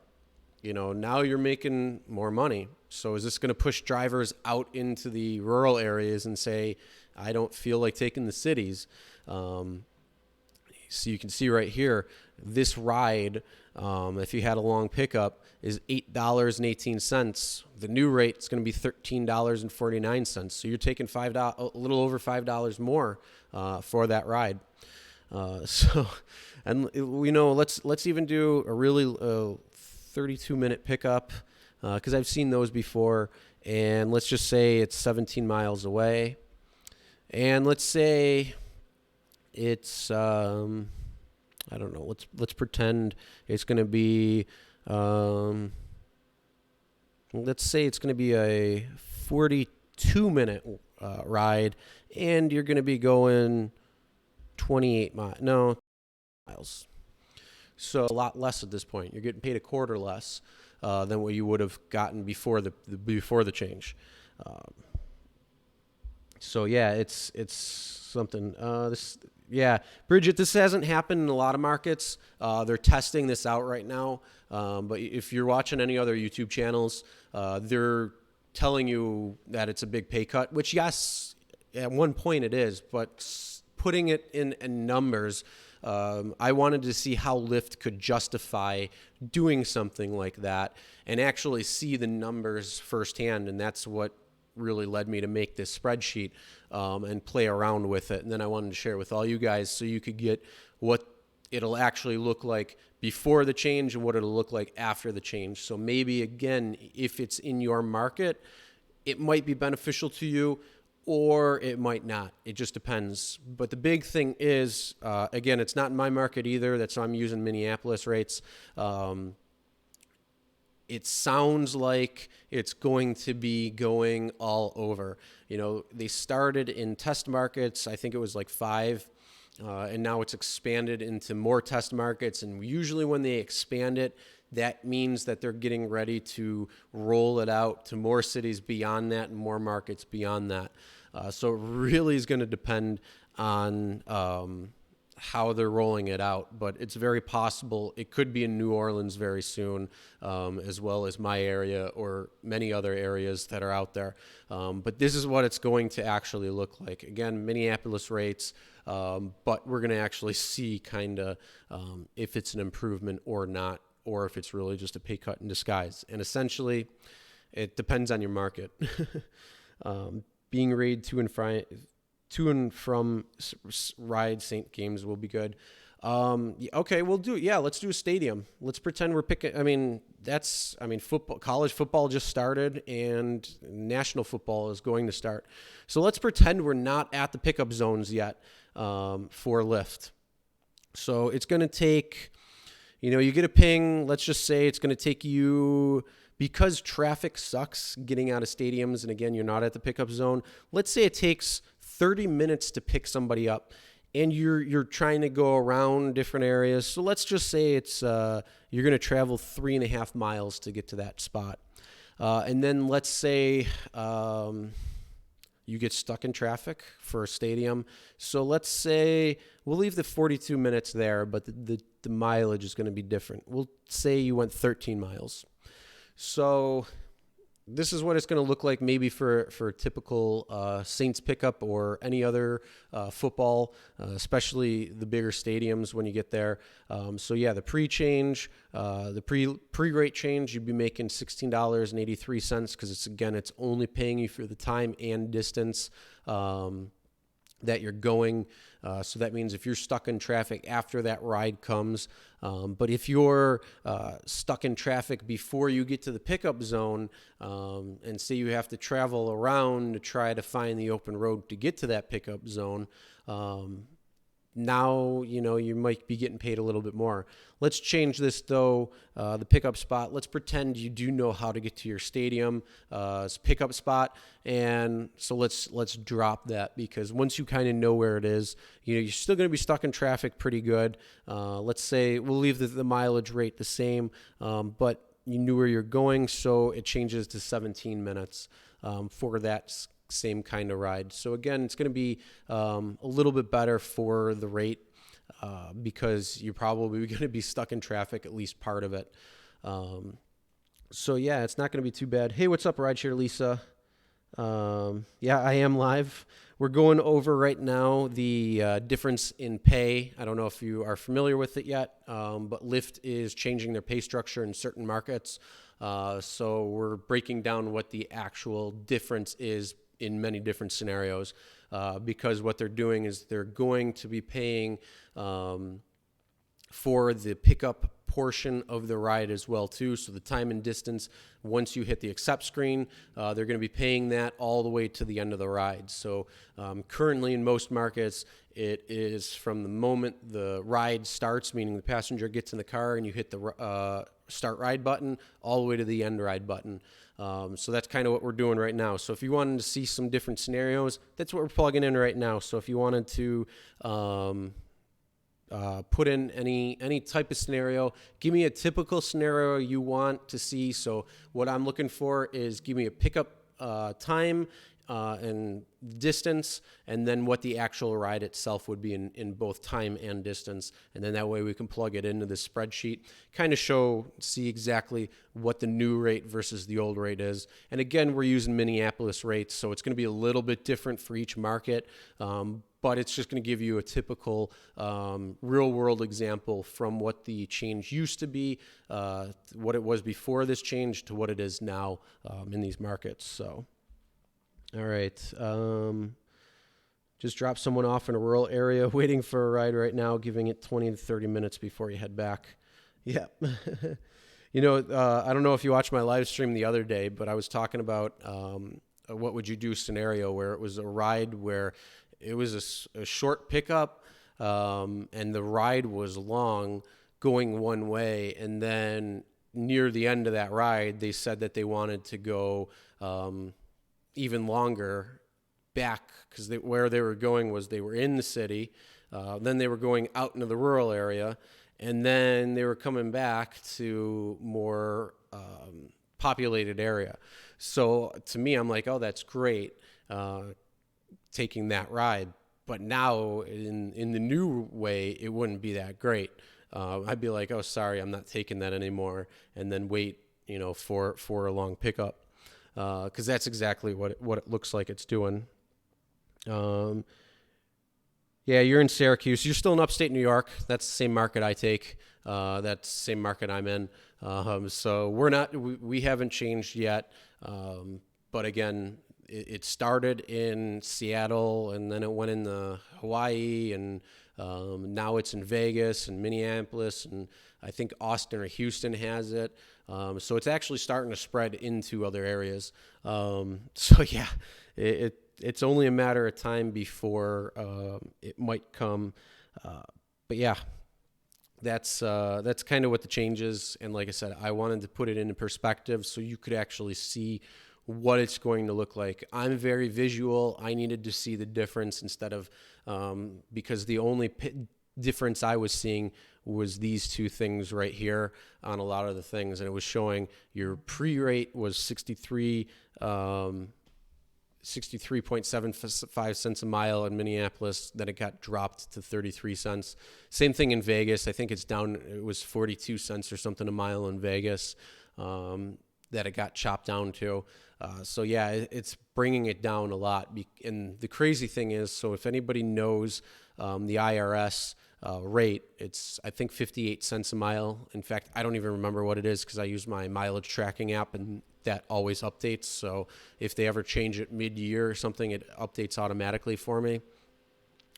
Now you're making more money. So is this going to push drivers out into the rural areas and say, I don't feel like taking the cities? So you can see right here, this ride, if you had a long pickup, is $8.18. The new rate is going to be $13.49. So you're taking a little over $5 more for that ride. And let's even do a really 32-minute pickup, because I've seen those before. And let's just say it's 17 miles away. And let's say it's I don't know. Let's pretend it's going to be let's say it's going to be a 42-minute ride, and you're going to be going 28 miles. So a lot less at this point. You're getting paid a quarter less than what you would have gotten before the change. So yeah, it's something. Bridget, this hasn't happened in a lot of markets. They're testing this out right now. But if you're watching any other YouTube channels, they're telling you that it's a big pay cut, which yes, at one point it is, but putting it in numbers, I wanted to see how Lyft could justify doing something like that and actually see the numbers firsthand. And that's what really led me to make this spreadsheet and play around with it. And then I wanted to share it with all you guys so you could get what it'll actually look like before the change and what it'll look like after the change. So maybe, again, if it's in your market, it might be beneficial to you, or it might not. It just depends. But the big thing is, again, it's not in my market either. That's why I'm using Minneapolis rates. It sounds like it's going to be going all over. You know, they started in test markets. I think it was like 5. And now it's expanded into more test markets. And usually when they expand it, that means that they're getting ready to roll it out to more cities beyond that and more markets beyond that. So it really is going to depend on how they're rolling it out. But it's very possible it could be in New Orleans very soon, as well as my area or many other areas that are out there. But this is what it's going to actually look like. Again, Minneapolis rates. But we're going to actually see kind of if it's an improvement or not, or if it's really just a pay cut in disguise. And essentially, it depends on your market. Being raid to and from ride St. Games will be good. Okay, we'll do it. Yeah, let's do a stadium. Let's pretend we're picking. Football, college football just started, and national football is going to start. So let's pretend we're not at the pickup zones yet for Lyft. So it's going to take, you get a ping. Let's just say it's going to take you, because traffic sucks getting out of stadiums, and again, you're not at the pickup zone. Let's say it takes 30 minutes to pick somebody up, and you're trying to go around different areas. So let's just say it's you're going to travel 3.5 miles to get to that spot. And then let's say you get stuck in traffic for a stadium. So let's say we'll leave the 42 minutes there, but the mileage is going to be different. We'll say you went 13 miles. So this is what it's going to look like maybe for a typical Saints pickup or any other football, especially the bigger stadiums when you get there. So yeah, the pre-change, the pre-rate change, you'd be making $16.83 because it's only paying you for the time and distance that you're going. So that means if you're stuck in traffic after that ride comes, but if you're stuck in traffic before you get to the pickup zone, and say you have to travel around to try to find the open road to get to that pickup zone, now, you might be getting paid a little bit more. Let's change this though, the pickup spot. Let's pretend you do know how to get to your stadium pickup spot. And so let's drop that, because once you kind of know where it is, you're still going to be stuck in traffic pretty good. Let's say we'll leave the mileage rate the same, but you knew where you're going, so it changes to 17 minutes for that same kind of ride. So again, it's going to be a little bit better for the rate because you're probably going to be stuck in traffic at least part of it. So yeah, it's not going to be too bad. Hey, what's up, Rideshare Lisa? Yeah, I am live. We're going over right now the difference in pay. I don't know if you are familiar with it yet, but Lyft is changing their pay structure in certain markets. So we're breaking down what the actual difference is in many different scenarios, because what they're doing is they're going to be paying for the pickup portion of the ride as well too. So the time and distance, once you hit the accept screen, they're going to be paying that all the way to the end of the ride. So currently in most markets, it is from the moment the ride starts, meaning the passenger gets in the car and you hit the start ride button, all the way to the end ride button. So that's kind of what we're doing right now. So if you wanted to see some different scenarios, that's what we're plugging in right now. So if you wanted to put in any type of scenario, give me a typical scenario you want to see. So what I'm looking for is give me a pickup time and distance, and then what the actual ride itself would be in both time and distance. And then that way we can plug it into the spreadsheet, kind of see exactly what the new rate versus the old rate is. And again, we're using Minneapolis rates, so it's going to be a little bit different for each market. but it's just going to give you a typical real world example from what the change used to be, what it was before this change to what it is now in these markets. So, all right. Just drop someone off in a rural area waiting for a ride right now, giving it 20 to 30 minutes before you head back. Yeah. I don't know if you watched my live stream the other day, but I was talking about a what would you do scenario where it was a ride where it was a short pickup and the ride was long going one way. And then near the end of that ride, they said that they wanted to go even longer back because where they were going was they were in the city. Then they were going out into the rural area. And then they were coming back to more populated area. So to me, I'm like, oh, that's great, taking that ride. But now in the new way, it wouldn't be that great. I'd be like, oh, sorry, I'm not taking that anymore, and then wait, for a long pickup, because that's exactly what it looks like it's doing. Yeah, you're in Syracuse. You're still in upstate New York. That's the same market I take. That's the same market I'm in. So we haven't changed yet. But again, it started in Seattle and then it went into Hawaii and now it's in Vegas and Minneapolis and I think Austin or Houston has it. So it's actually starting to spread into other areas. So yeah, it's only a matter of time before it might come. But yeah, that's kind of what the change is. And like I said, I wanted to put it into perspective so you could actually see what it's going to look like. I'm very visual. I needed to see the difference instead of because the only difference I was seeing was these two things right here on a lot of the things. And it was showing your pre-rate was 63.75 cents a mile in Minneapolis. Then it got dropped to 33 cents. Same thing in Vegas. I think it's down. It was 42 cents or something a mile in Vegas that it got chopped down to. So yeah, it's bringing it down a lot. And the crazy thing is, so if anybody knows the IRS rate, it's I think 58 cents a mile. In fact, I don't even remember what it is because I use my mileage tracking app and that always updates. So if they ever change it mid-year or something, it updates automatically for me.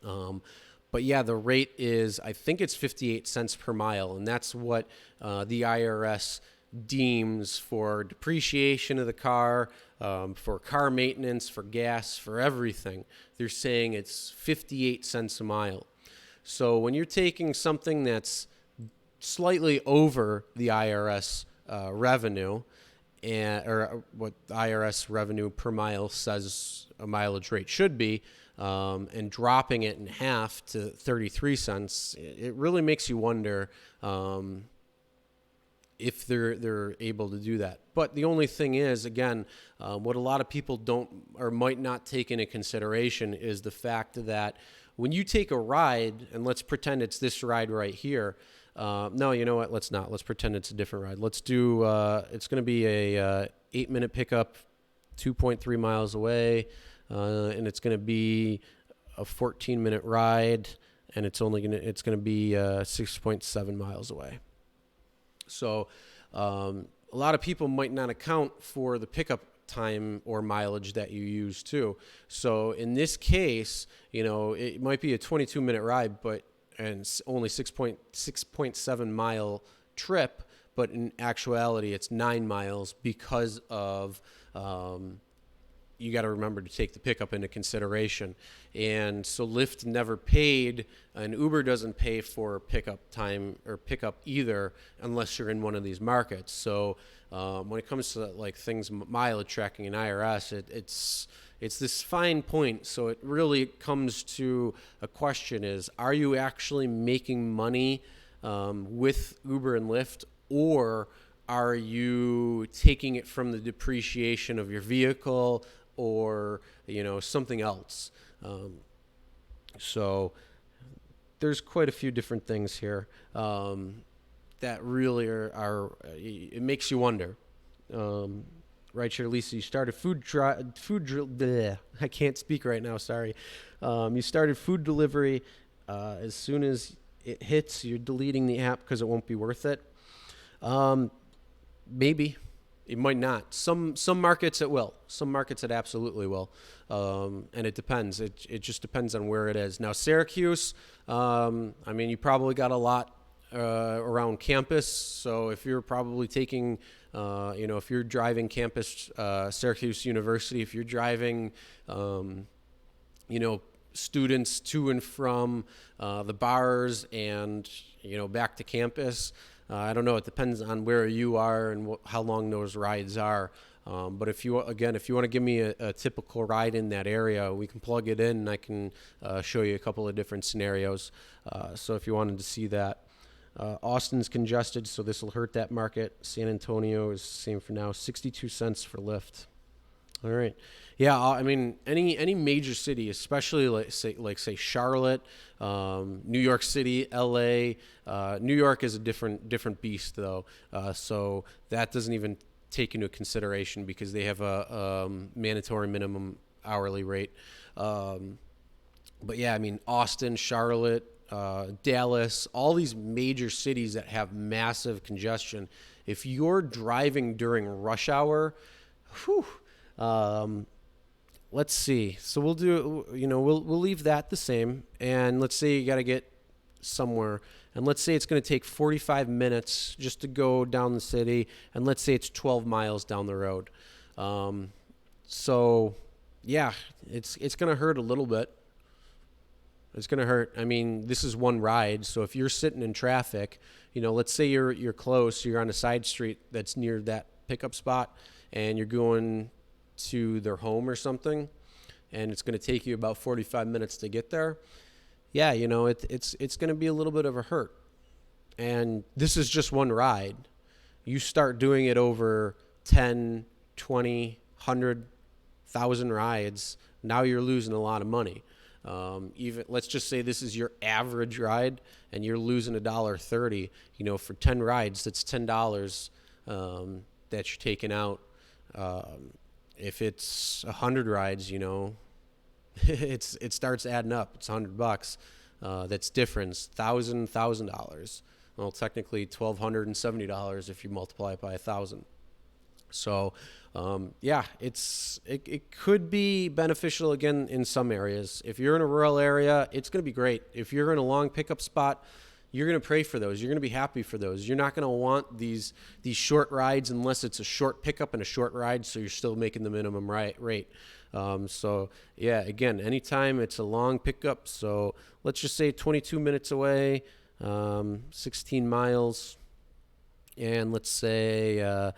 But yeah, the rate is, I think it's 58 cents per mile. And that's what the IRS deems for depreciation of the car, for car maintenance, for gas, for everything. They're saying it's 58 cents a mile. So when you're taking something that's slightly over the IRS revenue, or what the IRS revenue per mile says a mileage rate should be, and dropping it in half to 33 cents, it really makes you wonder if they're able to do that. But the only thing is, again, what a lot of people don't or might not take into consideration is the fact that when you take a ride, and let's pretend it's this ride right here. No, you know what? Let's not. Let's pretend it's a different ride. Let's do, it's going to be a 8-minute pickup, 2.3 miles away, and it's going to be a 14-minute ride, and it's going to be 6.7 miles away. So a lot of people might not account for the pickup time or mileage that you use too. So in this case, it might be a 22-minute ride, and only 6.7 mile trip, but in actuality it's 9 miles because of you got to remember to take the pickup into consideration. And so Lyft never paid, and Uber doesn't pay for pickup time or pickup either unless you're in one of these markets. So when it comes to like things, mileage tracking and IRS, it's this fine point. So it really comes to a question is, are you actually making money with Uber and Lyft, or are you taking it from the depreciation of your vehicle or, something else? So there's quite a few different things here that really are it makes you wonder. rideshare lease. You started bleh, I can't speak right now. Sorry. You started food delivery. As soon as it hits, you're deleting the app because it won't be worth it. Maybe. It might not. Some markets it will. Some markets it absolutely will. And it depends. It just depends on where it is. Now, Syracuse, I mean, you probably got a lot around campus. So if you're probably taking, if you're driving campus, Syracuse University, if you're driving, students to and from the bars and, back to campus, I don't know. It depends on where you are and how long those rides are. But if you want to give me a typical ride in that area, we can plug it in and I can show you a couple of different scenarios. So if you wanted to see that. Austin's congested, so this will hurt that market. San Antonio is the same for now, 62 cents for Lyft. All right. Yeah, I mean, any major city, especially like say Charlotte, New York City, LA. New York is a different beast though. So that doesn't even take into consideration because they have a mandatory minimum hourly rate. But yeah, I mean, Austin, Charlotte, Dallas, all these major cities that have massive congestion. If you're driving during rush hour, whew, let's see. So we'll do, we'll leave that the same. And let's say you got to get somewhere. And let's say it's going to take 45 minutes just to go down the city. And let's say it's 12 miles down the road. So yeah, it's going to hurt a little bit. It's going to hurt. I mean, this is one ride. So if you're sitting in traffic, let's say you're close, you're on a side street that's near that pickup spot and you're going to their home or something, and it's going to take you about 45 minutes to get there. Yeah, it's going to be a little bit of a hurt. And this is just one ride. You start doing it over 10, 20, 100, 1,000 rides, now you're losing a lot of money. Even let's just say this is your average ride and you're losing $1.30, for 10 rides, that's $10 that you're taking out. If it's 100 rides, it starts adding up. It's $100. That's difference. $1,000. Well, technically $1,270 if you multiply it by 1,000. So, yeah, it could be beneficial again in some areas. If you're in a rural area, it's going to be great. If you're in a long pickup spot, you're going to pray for those. You're going to be happy for those. You're not going to want these short rides unless it's a short pickup and a short ride, so you're still making the minimum rate. So, yeah, again, anytime it's a long pickup, so let's just say 22 minutes away, 16 miles, and let's say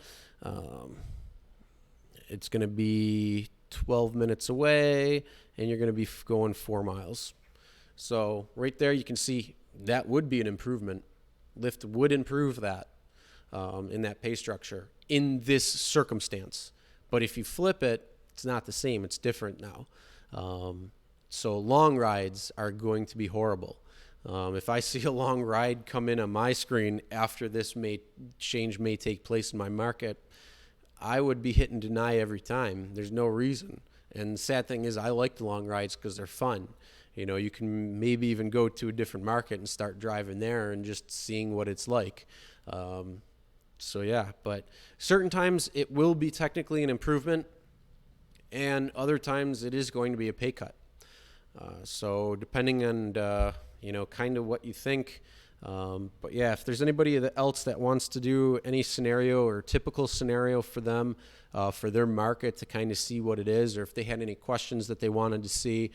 it's going to be 12 minutes away, and you're going to be going 4 miles. So right there you can see that would be an improvement. Lyft would improve that in that pay structure in this circumstance. But if you flip it, it's not the same. It's different now. So long rides are going to be horrible. If I see a long ride come in on my screen after this change may take place in my market, I would be hit and deny every time. There's no reason. And the sad thing is I like the long rides because they're fun. You can maybe even go to a different market and start driving there and just seeing what it's like. So yeah, but certain times it will be technically an improvement, and other times it is going to be a pay cut. So depending on kind of what you think. But yeah, if there's anybody else that wants to do any scenario or typical scenario for them, for their market to kind of see what it is, or if they had any questions that they wanted to see,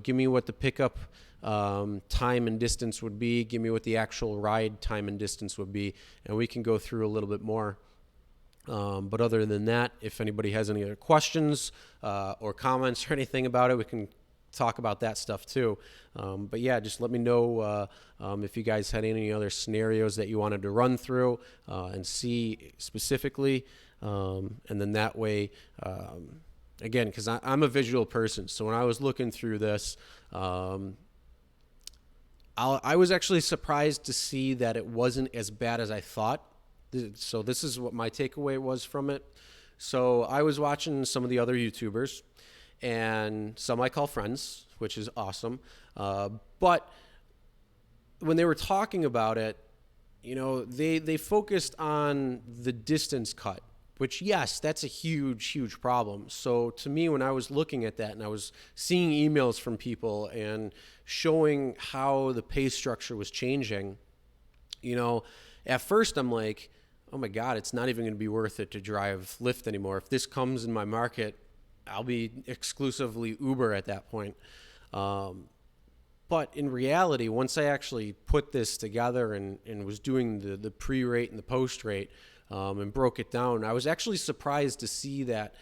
give me what the pickup time and distance would be, give me what the actual ride time and distance would be, and we can go through a little bit more. But other than that, if anybody has any other questions or comments or anything about it, we can talk about that stuff too. But yeah, just let me know if you guys had any other scenarios that you wanted to run through and see specifically. And then that way, again, because I'm a visual person, so when I was looking through this, I was actually surprised to see that it wasn't as bad as I thought. So this is what my takeaway was from it. So I was watching some of the other YouTubers, and some I call friends, which is awesome. But when they were talking about it, they focused on the distance cut, which, yes, that's a huge problem. So to me, when I was looking at that and I was seeing emails from people and showing how the pay structure was changing, at first I'm like, oh my God, it's not even going to be worth it to drive Lyft anymore. If this comes in my market, I'll be exclusively Uber at that point. But in reality, once I actually put this together and was doing the pre-rate and the post-rate and broke it down, I was actually surprised to see that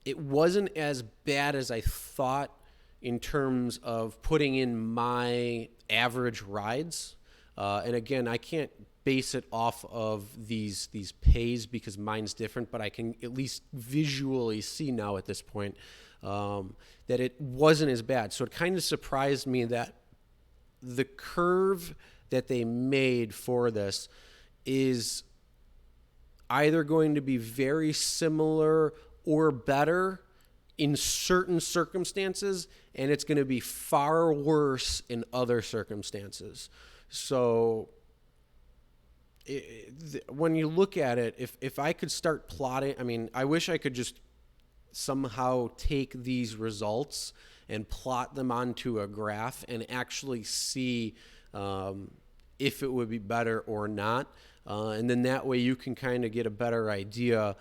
it wasn't as bad as I thought in terms of putting in my average rides. And again, I can't base it off of these pays because mine's different, but I can at least visually see now at this point that it wasn't as bad. So it kind of surprised me that the curve that they made for this is either going to be very similar or better in certain circumstances, and it's going to be far worse in other circumstances. So when you look at it, if I could start plotting, I mean, I wish I could just somehow take these results and plot them onto a graph and actually see if it would be better or not. And then that way you can kind of get a better idea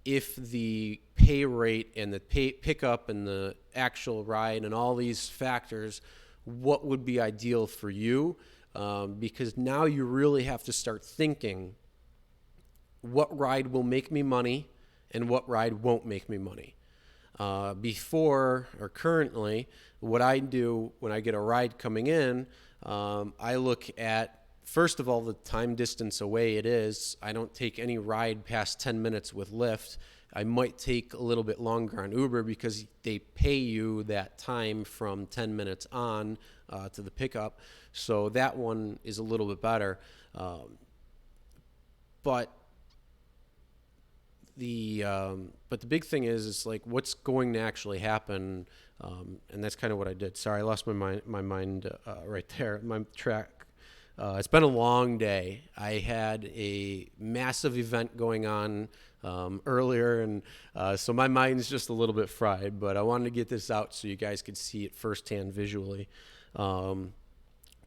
if the pay rate and the pickup and the actual ride and all these factors, what would be ideal for you. Because now you really have to start thinking what ride will make me money and what ride won't make me money. Before or currently, what I do when I get a ride coming in, I look at, first of all, the time distance away it is. I don't take any ride past 10 minutes with Lyft. I might take a little bit longer on Uber because they pay you that time from 10 minutes on to the pickup. So that one is a little bit better. But the big thing is like what's going to actually happen, and that's kind of what I did. Sorry, I lost my mind right there. My track. It's been a long day. I had a massive event going on earlier, and so my mind's just a little bit fried. But I wanted to get this out so you guys could see it firsthand visually.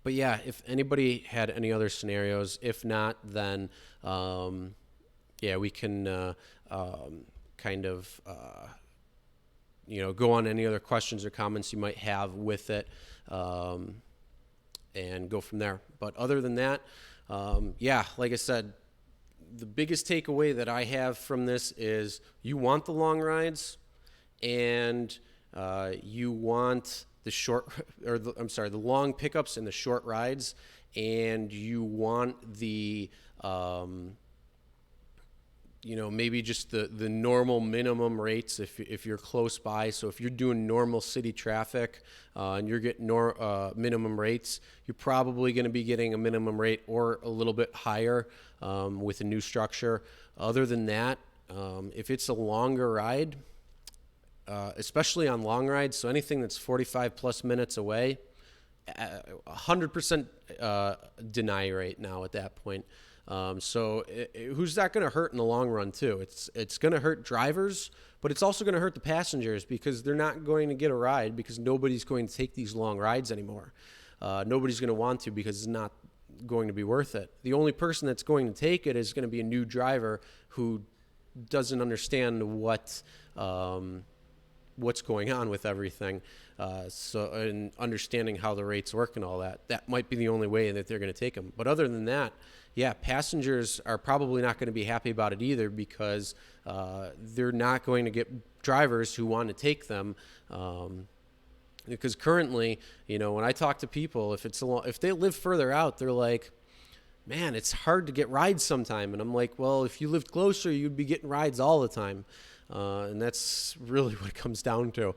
But yeah, if anybody had any other scenarios, if not, then we can kind of go on any other questions or comments you might have with it. And go from there. But other than that, like I said, the biggest takeaway that I have from this is you want the long rides, and you want the long pickups and the short rides, and you want the maybe just the normal minimum rates if you're close by. So if you're doing normal city traffic and you're getting minimum rates, you're probably going to be getting a minimum rate or a little bit higher with a new structure. Other than that, if it's a longer ride, especially on long rides, so anything that's 45 plus minutes away, 100% deny rate now at that point. So who's that going to hurt in the long run too? It's going to hurt drivers, but it's also going to hurt the passengers because they're not going to get a ride because nobody's going to take these long rides anymore. Nobody's going to want to because it's not going to be worth it. The only person that's going to take it is going to be a new driver who doesn't understand what's going on with everything. And understanding how the rates work and all that might be the only way that they're going to take them. But other than that, passengers are probably not going to be happy about it either because they're not going to get drivers who want to take them. Because currently, when I talk to people, if they live further out, they're like, man, it's hard to get rides sometime. And I'm like, well, if you lived closer, you'd be getting rides all the time. And that's really what it comes down to.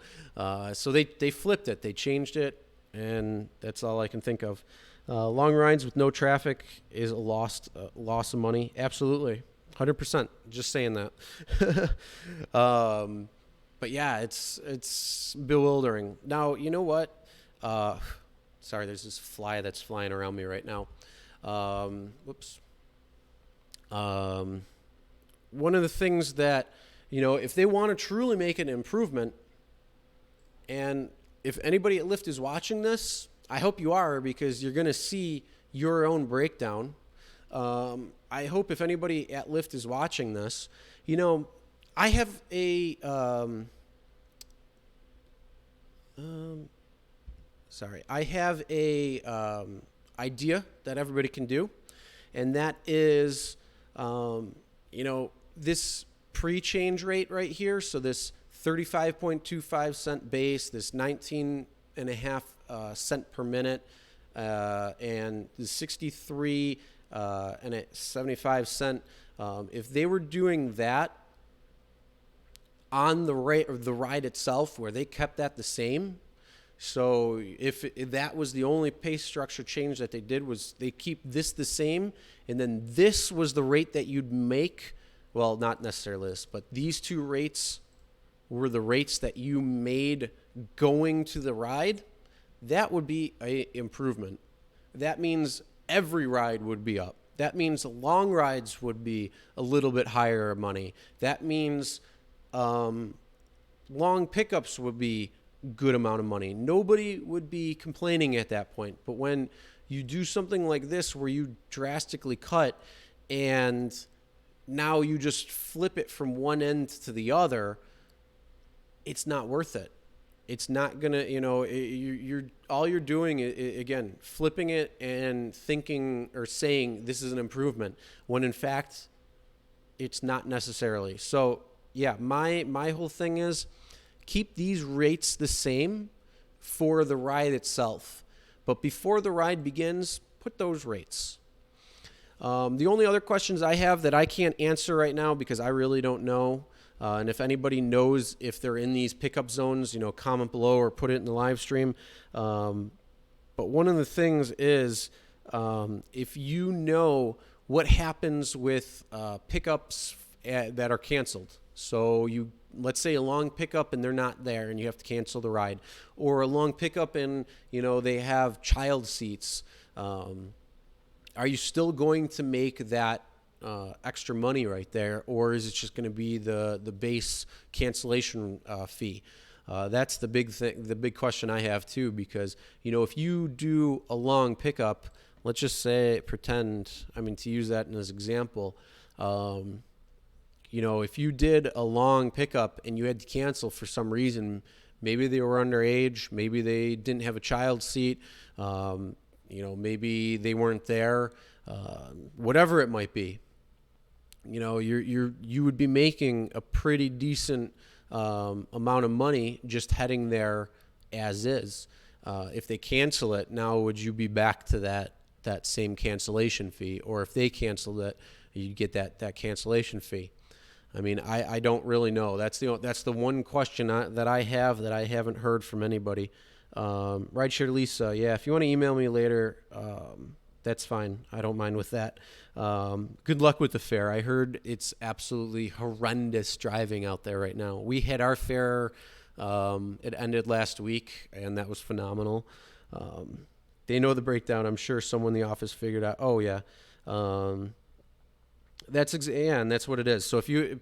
So they flipped it. They changed it, and that's all I can think of. Long rides with no traffic is a loss of money. Absolutely. 100%. Just saying that. But yeah, it's bewildering. Now, you know what? Sorry, there's this fly that's flying around me right now. Whoops. One of the things that, if they want to truly make an improvement, and if anybody at Lyft is watching this, I hope you are, because you're going to see your own breakdown. I hope if anybody at Lyft is watching this, I have a idea that everybody can do, and that is, this pre-change rate right here. So this 35.25 cent base, this 19.5 cent per minute, and the 63 and 75 cent. If they were doing that on the ride itself, where they kept that the same. So if that was the only pay structure change that they did, was they keep this the same, and then this was the rate that you'd make. Well, not necessarily this, but these two rates were the rates that you made going to the ride. That would be an improvement. That means every ride would be up. That means long rides would be a little bit higher money. That means long pickups would be good amount of money. Nobody would be complaining at that point. But when you do something like this, where you drastically cut and now you just flip it from one end to the other, it's not worth it. It's not gonna, you're all you're doing is, again, flipping it and thinking or saying this is an improvement, when in fact it's not necessarily. So yeah, my whole thing is, keep these rates the same for the ride itself, but before the ride begins, put those rates. The only other questions I have that I can't answer right now, because I really don't know, and if anybody knows if they're in these pickup zones, comment below or put it in the live stream. But one of the things is, if you know what happens with pickups that are canceled. So let's say a long pickup and they're not there and you have to cancel the ride, or a long pickup and they have child seats. Are you still going to make that extra money right there, or is it just going to be the base cancellation fee? That's the big thing, the big question I have too, because if you do a long pickup, let's just say, to use that as an example, if you did a long pickup and you had to cancel for some reason, maybe they were underage, maybe they didn't have a child seat, maybe they weren't there, whatever it might be, you would be making a pretty decent amount of money just heading there as is. If they cancel it, now would you be back to that same cancellation fee? Or if they canceled it, you'd get that cancellation fee. I don't really know. That's the one question that I have that I haven't heard from anybody. Rideshare Lisa, yeah, if you want to email me later, that's fine. I don't mind with that. Good luck with the fair. I heard it's absolutely horrendous driving out there right now. We had our fair, it ended last week, and that was phenomenal. They know the breakdown. I'm sure someone in the office figured out, oh yeah. And that's what it is. So if you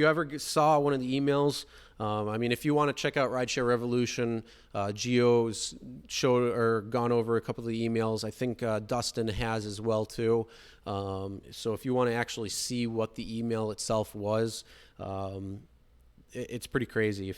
ever saw one of the emails, if you want to check out Rideshare Revolution, Gio's showed or gone over a couple of the emails. I think Dustin has as well too. So if you want to actually see what the email itself was, it's pretty crazy.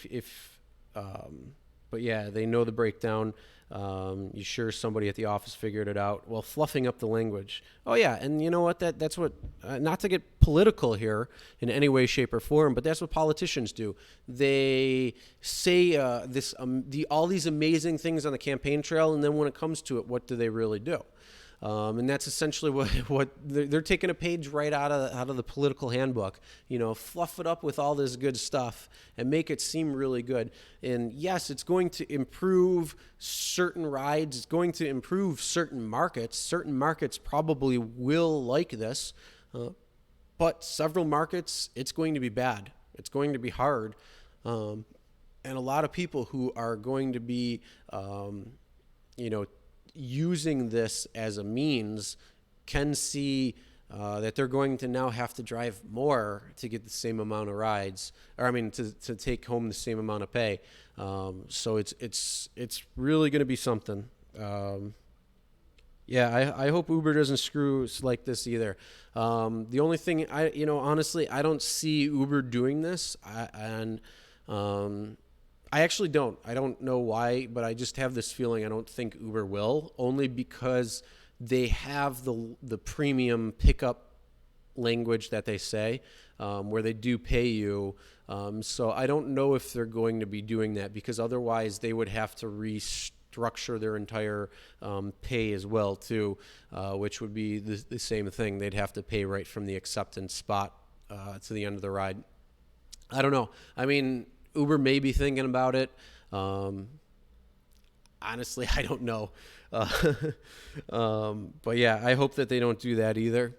But yeah, they know the breakdown. You sure somebody at the office figured it out? Well, fluffing up the language. Oh yeah, and you know what? That's what. Not to get political here in any way, shape, or form, but that's what politicians do. They say all these amazing things on the campaign trail, and then when it comes to it, what do they really do? And that's essentially what they're taking a page right out of the political handbook. Fluff it up with all this good stuff and make it seem really good. And yes, it's going to improve certain rides. It's going to improve certain markets. Certain markets probably will like this. But several markets, it's going to be bad. It's going to be hard. Um, and a lot of people who are going to be, you know, using this as a means can see that they're going to now have to drive more to get the same amount of rides, or I mean, to take home the same amount of pay. So it's really going to be something. Yeah, I hope Uber doesn't screw us like this either. The only thing honestly, I don't see Uber doing this, and I actually don't. I don't know why, but I just have this feeling I don't think Uber will, only because they have the premium pickup language that they say, where they do pay you. So I don't know if they're going to be doing that, because otherwise they would have to restructure their entire pay as well too, which would be the same thing. They'd have to pay right from the acceptance spot to the end of the ride. I don't know. I mean, Uber may be thinking about it. Honestly, I don't know. But yeah, I hope that they don't do that either,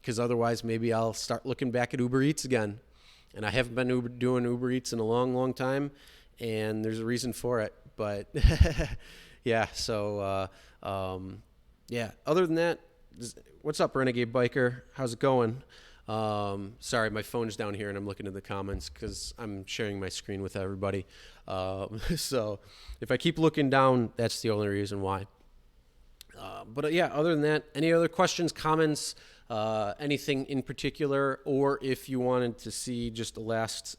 because otherwise maybe I'll start looking back at Uber Eats again. And I haven't been doing Uber Eats in a long, long time, and there's a reason for it. But yeah, so yeah. Other than that, what's up, Renegade Biker? How's it going? Sorry, my phone's down here and I'm looking at the comments because I'm sharing my screen with everybody. So if I keep looking down, that's the only reason why. But yeah, other than that, any other questions, comments, anything in particular, or if you wanted to see just the last,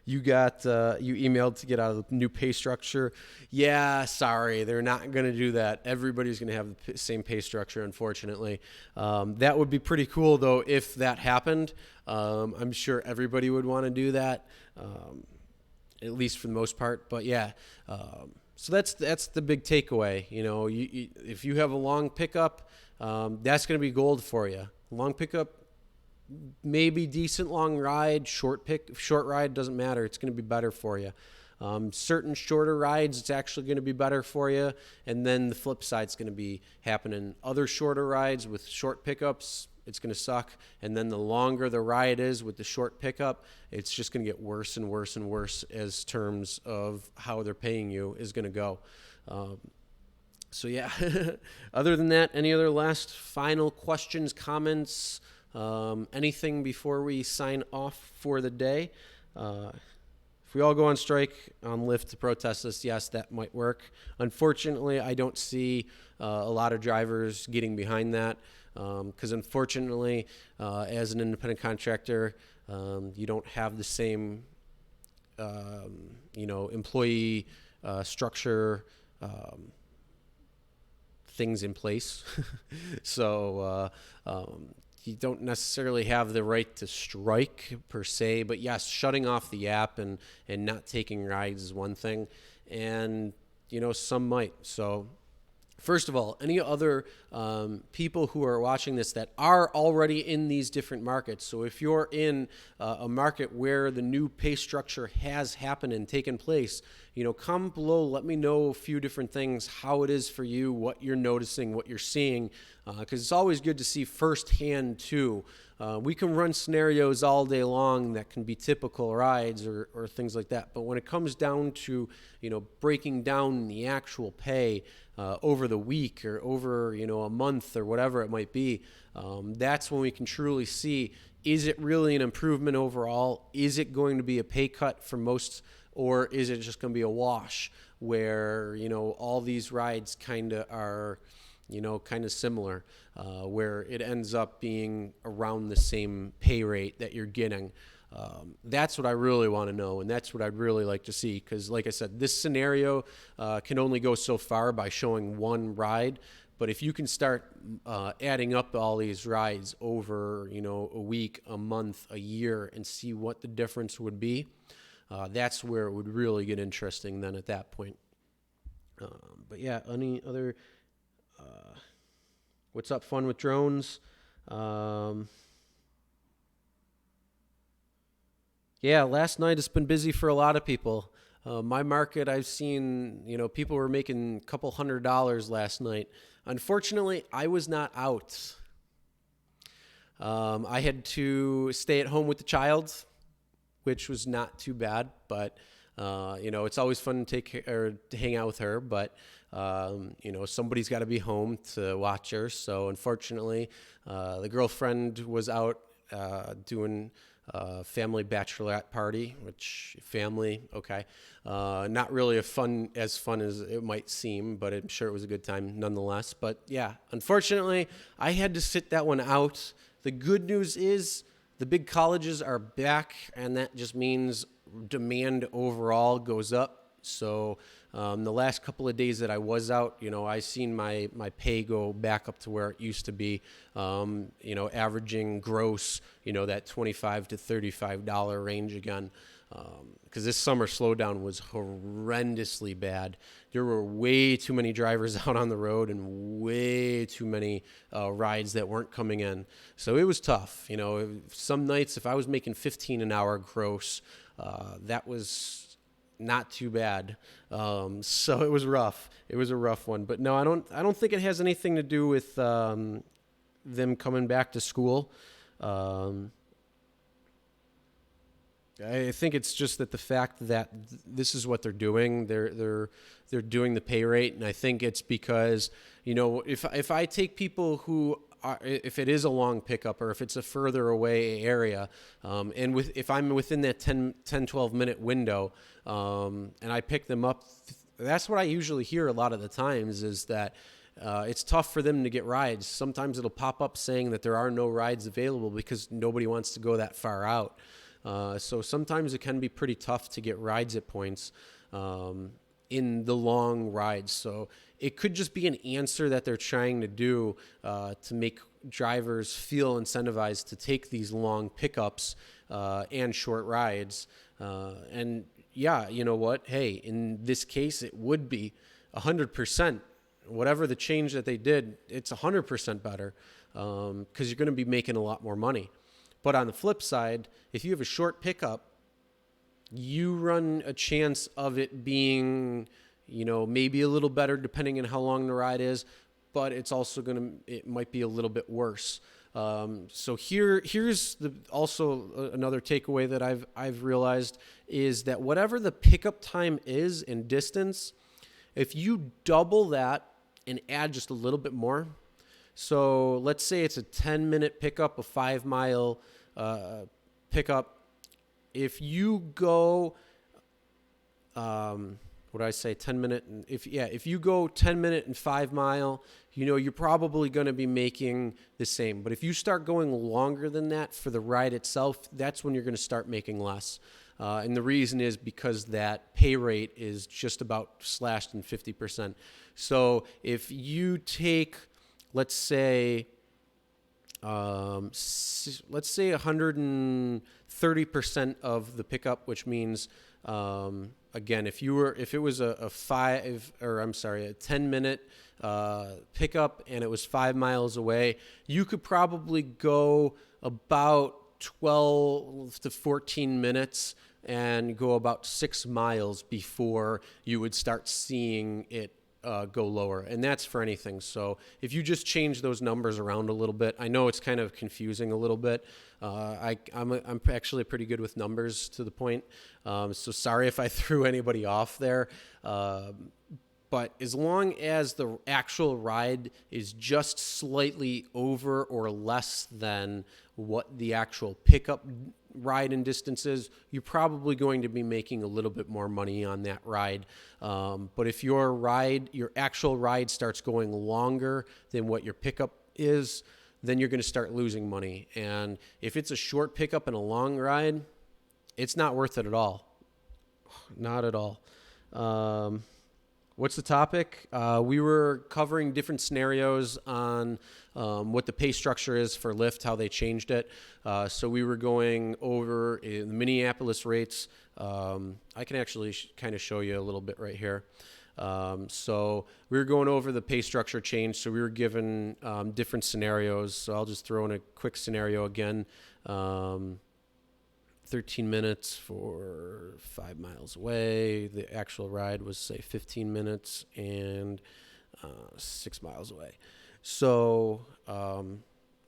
you emailed to get out of the new pay structure. Yeah, sorry, they're not going to do that. Everybody's going to have the same pay structure, unfortunately. That would be pretty cool, though, if that happened. I'm sure everybody would want to do that, at least for the most part. But yeah, so that's the big takeaway. If you have a long pickup, that's going to be gold for you. Long pickup, maybe decent long ride, short ride, doesn't matter. It's going to be better for you. Certain shorter rides, it's actually going to be better for you. And then the flip side's going to be happening. Other shorter rides with short pickups, it's going to suck. And then the longer the ride is with the short pickup, it's just going to get worse and worse and worse as terms of how they're paying you is going to go. So yeah, other than that, any other last final questions, comments, anything before we sign off for the day? If we all go on strike on Lyft to protest this, yes, that might work. Unfortunately, I don't see a lot of drivers getting behind that, because unfortunately, as an independent contractor, you don't have the same, employee structure things in place. So you don't necessarily have the right to strike per se, but yes, shutting off the app and not taking rides is one thing, and some might. So first of all, any other people who are watching this that are already in these different markets, so if you're in a market where the new pay structure has happened and taken place, comment below, let me know a few different things, how it is for you, what you're noticing, what you're seeing, because it's always good to see firsthand too. We can run scenarios all day long that can be typical rides or things like that, but when it comes down to breaking down the actual pay over the week or over a month or whatever it might be, that's when we can truly see, is it really an improvement overall? Is it going to be a pay cut for most, or is it just going to be a wash where all these rides kind of are kind of similar, where it ends up being around the same pay rate that you're getting? That's what I really want to know, and that's what I'd really like to see, because like I said, this scenario can only go so far by showing one ride, but if you can start adding up all these rides over a week, a month, a year, and see what the difference would be, that's where it would really get interesting then at that point. But yeah, any other what's up, fun with drones? Yeah, last night it's been busy for a lot of people. My market, I've seen, people were making a couple $100 last night. Unfortunately, I was not out. I had to stay at home with the child, which was not too bad, but it's always fun to to hang out with her, but somebody's got to be home to watch her. So unfortunately, the girlfriend was out doing family bachelorette party, which family, okay, not really as fun as it might seem, but I'm sure it was a good time nonetheless. But yeah, unfortunately, I had to sit that one out. The good news is the big colleges are back, and that just means demand overall goes up. So the last couple of days that I was out, I seen my pay go back up to where it used to be, averaging gross, that $25 to $35 range again. Because this summer slowdown was horrendously bad. There were way too many drivers out on the road and way too many rides that weren't coming in. So it was tough. Some nights if I was making 15 an hour gross, that was not too bad. So it was rough. It was a rough one. But no, I don't think it has anything to do with them coming back to school. I think it's just that the fact that this is what they're doing, they're doing the pay rate, and I think it's because if I take people who are, if it is a long pickup or if it's a further away area, and if I'm within that 10, 12 minute window, and I pick them up, that's what I usually hear a lot of the times is that. It's tough for them to get rides. Sometimes it'll pop up saying that there are no rides available because nobody wants to go that far out. So sometimes it can be pretty tough to get rides at points in the long rides. So it could just be an answer that they're trying to do to make drivers feel incentivized to take these long pickups and short rides. And yeah, you know what? Hey, in this case, it would be 100%. Whatever the change that they did, it's 100% better because you're going to be making a lot more money. But on the flip side, if you have a short pickup, you run a chance of it being, maybe a little better depending on how long the ride is, but it's also it might be a little bit worse. So here's also another takeaway that I've realized is that whatever the pickup time is in distance, if you double that and add just a little bit more, so let's say it's a 10-minute pickup, a 5-mile pickup. If you go, 10 minute? If you go 10-minute and 5-mile, you're probably going to be making the same. But if you start going longer than that for the ride itself, that's when you're going to start making less. And the reason is because that pay rate is just about slashed in 50%. So if you take, let's say 130% of the pickup, which means, again, if it was a 10-minute pickup and it was 5 miles away, you could probably go about 12 to 14 minutes and go about 6 miles before you would start seeing it go lower. And that's for anything. So if you just change those numbers around a little bit, I know it's kind of confusing a little bit. I'm actually pretty good with numbers to the point. So sorry if I threw anybody off there. But as long as the actual ride is just slightly over or less than what the actual pickup ride and distance is, you're probably going to be making a little bit more money on that ride. But if your actual ride starts going longer than what your pickup is, then you're going to start losing money. And if it's a short pickup and a long ride, it's not worth it at all. Not at all. What's the topic? We were covering different scenarios on what the pay structure is for Lyft, how they changed it. So we were going over the Minneapolis rates. I can actually kind of show you a little bit right here. So we were going over the pay structure change. So we were given different scenarios. So I'll just throw in a quick scenario again. 13 minutes for 5 miles away. The actual ride was, say, 15 minutes and 6 miles away. So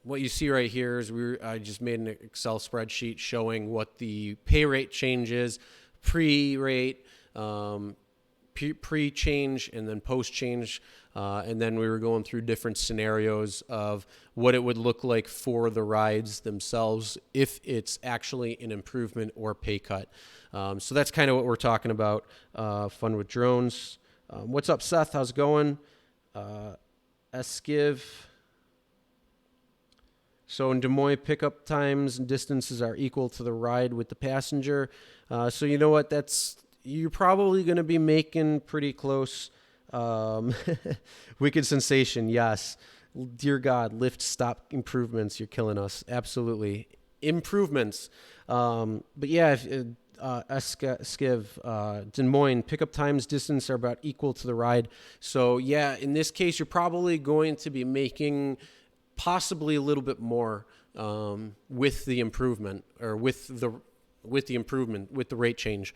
what you see right here is I just made an Excel spreadsheet showing what the pay rate change is, pre-rate, pre-change, and then post-change. And then we were going through different scenarios of what it would look like for the rides themselves if it's actually an improvement or pay cut. So that's kind of what we're talking about. Fun with drones. What's up, Seth? How's it going? Eskiv. So in Des Moines, pickup times and distances are equal to the ride with the passenger. So you know what? You're probably going to be making pretty close. Wicked sensation, yes. Dear God, Lyft, stop improvements. You're killing us. Absolutely. Improvements. But yeah, Skiv, Des Moines, pickup times, distance are about equal to the ride. So yeah, in this case, you're probably going to be making possibly a little bit more with the improvement or with the improvement, with the rate change.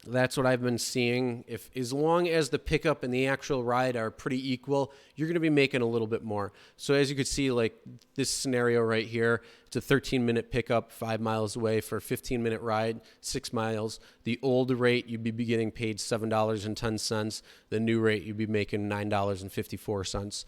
That's what I've been seeing. If as long as the pickup and the actual ride are pretty equal, you're going to be making a little bit more. So as you could see, like this scenario right here, it's a 13-minute pickup 5 miles away for a 15-minute ride, 6 miles. The old rate, you'd be getting paid $7.10. The new rate, you'd be making $9.54.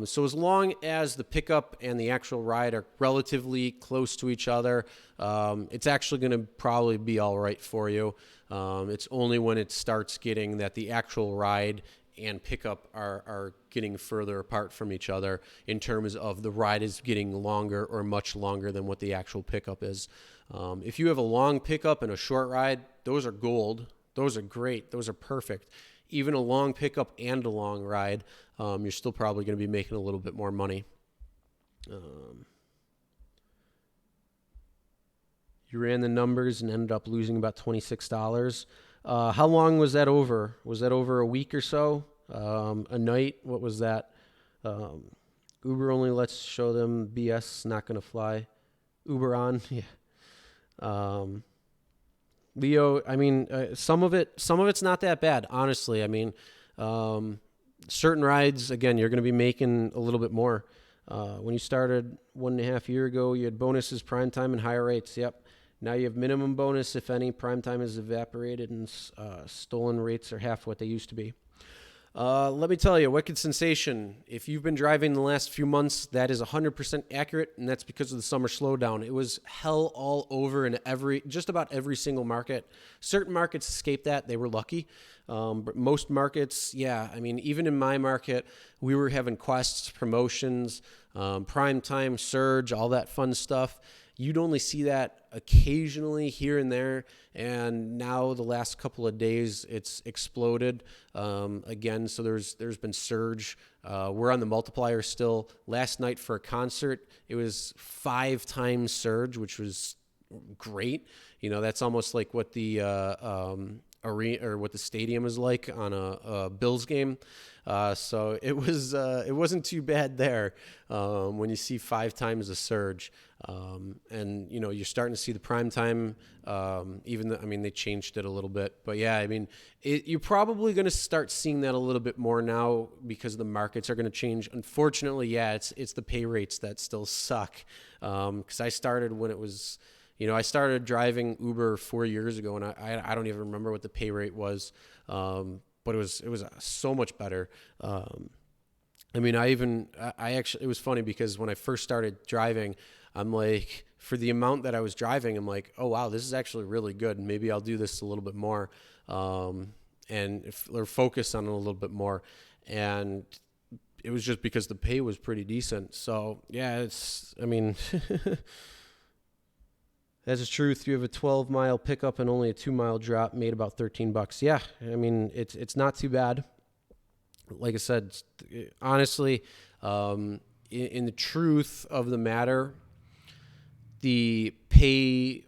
So as long as the pickup and the actual ride are relatively close to each other, it's actually going to probably be all right for you. It's only when it starts getting that the actual ride and pickup are getting further apart from each other in terms of the ride is getting longer or much longer than what the actual pickup is. If you have a long pickup and a short ride, those are gold. Those are great. Those are perfect. Even a long pickup and a long ride, you're still probably going to be making a little bit more money. You ran the numbers and ended up losing about $26. How long was that over? Was that over a week or so? A night? What was that? Uber only lets show them BS, not going to fly. Uber on? Yeah. Leo, I mean, some of it's not that bad, honestly. I mean, certain rides, again, you're going to be making a little bit more. When you started 1.5 years ago, you had bonuses, prime time, and higher rates. Yep. Now you have minimum bonus, if any. Prime time is evaporated, and stolen rates are half what they used to be. Let me tell you, wicked sensation. If you've been driving the last few months, that is 100% accurate, and that's because of the summer slowdown. It was hell all over in just about every single market. Certain markets escaped that. They were lucky. But most markets, yeah, I mean, even in my market, we were having quests, promotions, prime time, surge, all that fun stuff. You'd only see that occasionally here and there, and now the last couple of days it's exploded again. So there's been surge. We're on the multiplier still. Last night for a concert, it was 5 times surge, which was great. You know, that's almost like what the arena or what the stadium is like on a Bills game. So it wasn't too bad there when you see 5 times the surge. And, you know, you're starting to see the prime time, they changed it a little bit. But, yeah, I mean, you're probably going to start seeing that a little bit more now because the markets are going to change. Unfortunately, yeah, it's the pay rates that still suck. Because I started when it was – I started driving Uber 4 years ago, and I don't even remember what the pay rate was, but it was so much better. It was funny because when I first started driving, I'm like, for the amount that I was driving, I'm like, oh wow, this is actually really good. Maybe I'll do this a little bit more, or focus on it a little bit more, and it was just because the pay was pretty decent. So yeah, That's the truth. You have a 12-mile pickup and only a 2-mile drop, made about $13. Yeah, I mean, it's not too bad. Like I said, honestly, in the truth of the matter, the pay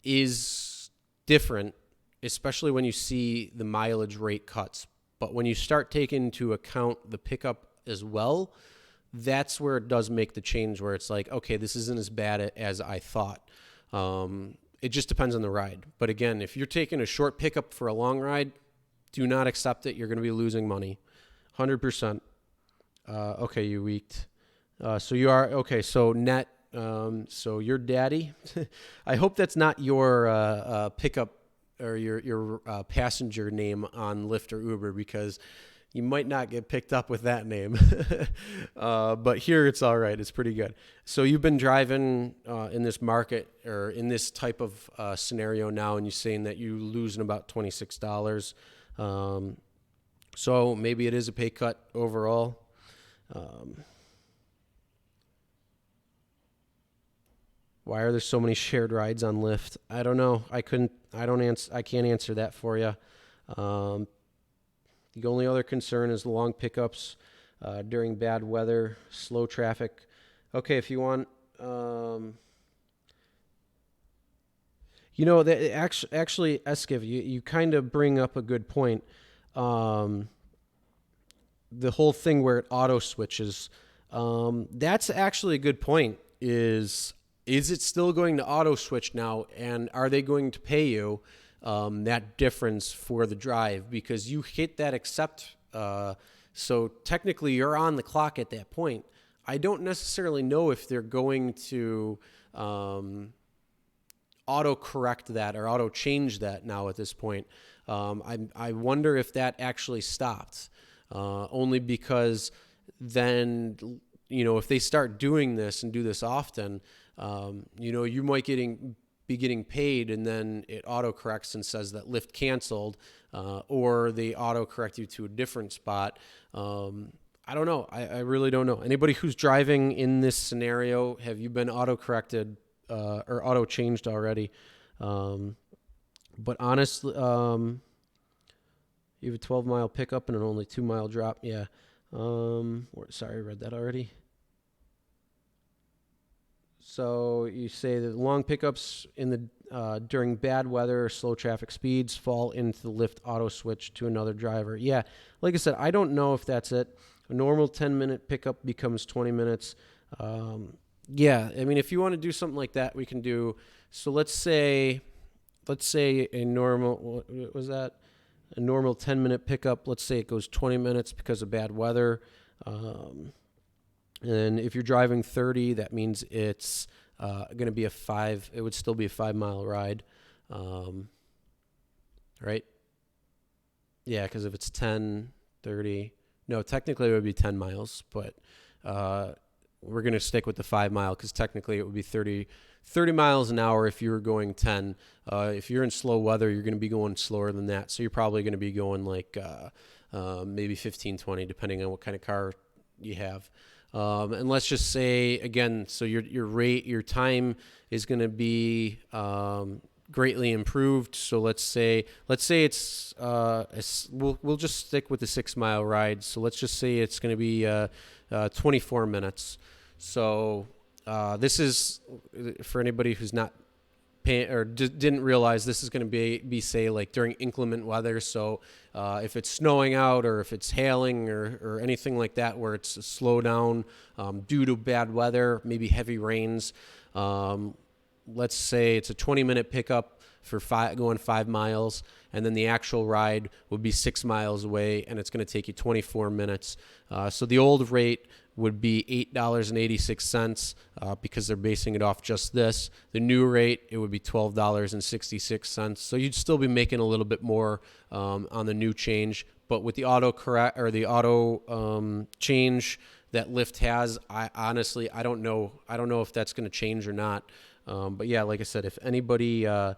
is different, especially when you see the mileage rate cuts. But when you start taking into account the pickup as well, that's where it does make the change, where it's like, okay, this isn't as bad as I thought. It just depends on the ride. But again, if you're taking a short pickup for a long ride, do not accept it. You're going to be losing money. 100%. Okay, you weaked. So you are okay. So net. So your daddy. I hope that's not your pickup or your passenger name on Lyft or Uber, because you might not get picked up with that name. But here it's all right. It's pretty good. So you've been driving in this market or in this type of scenario now, and you're saying that you losing about $26. So maybe it is a pay cut overall. Um, Why are there so many shared rides on Lyft? I don't know. I can't answer that for you. Um, the only other concern is the long pickups during bad weather, slow traffic. Okay, if you want, that actually, Eskiv, you kind of bring up a good point. Um, the whole thing where it auto switches. That's actually a good point. Is it still going to auto switch now, and are they going to pay you that difference for the drive because you hit that accept? So technically, you're on the clock at that point. I don't necessarily know if they're going to auto correct that or auto change that now at this point. I wonder if that actually stopped. Only because then, if they start doing this and do this often, you might be getting paid, and then it auto corrects and says that Lyft canceled, or they auto correct you to a different spot. I don't know. I really don't know. Anybody who's driving in this scenario, have you been auto corrected or auto changed already? But honestly, you have a 12-mile pickup and an only 2-mile drop. Yeah. Sorry, I read that already. So you say that long pickups during bad weather or slow traffic speeds fall into the Lyft auto switch to another driver. Yeah, like I said, I don't know if that's it. A normal 10-minute pickup becomes 20 minutes. Yeah, I mean, if you want to do something like that, we can do. So let's say a normal, what was that? A normal 10-minute pickup, let's say it goes 20 minutes because of bad weather. And if you're driving 30, that means it's going to be it would still be a 5-mile ride. Right? Yeah, because if it's 10, 30, no, technically it would be 10 miles, but we're going to stick with the 5-mile because technically it would be 30 miles an hour if you were going 10. If you're in slow weather, you're going to be going slower than that. So you're probably going to be going like maybe 15, 20, depending on what kind of car you have. And let's just say, again, so your time is going to be greatly improved. So let's say it's we'll just stick with the 6-mile ride. So let's just say it's going to be 24 minutes. So this is for anybody who's not paying or didn't realize, this is going to be say like during inclement weather. So if it's snowing out or if it's hailing or anything like that where it's a slowdown due to bad weather, maybe heavy rains. Let's say it's a 20-minute pickup for going 5 miles, and then the actual ride would be 6 miles away, and it's going to take you 24 minutes. So the old rate would be $8.86 because they're basing it off just this. The new rate, it would be $12.66. So you'd still be making a little bit more on the new change, but with the auto correct or the auto change that Lyft has, I honestly don't know if that's going to change or not. But yeah, like I said, if anybody you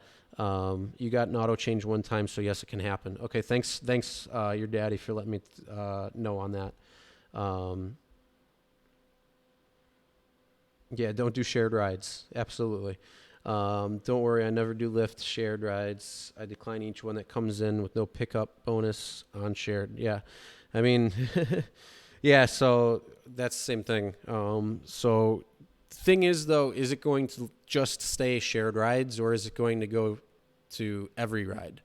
got an auto change one time, so yes, it can happen. Okay, thanks, your daddy, for letting me know on that. Yeah, don't do shared rides. Absolutely. Don't worry, I never do Lyft shared rides. I decline each one that comes in with no pickup bonus on shared. Yeah, I mean, yeah. So that's the same thing. So the thing is, though, is it going to just stay shared rides, or is it going to go to every ride?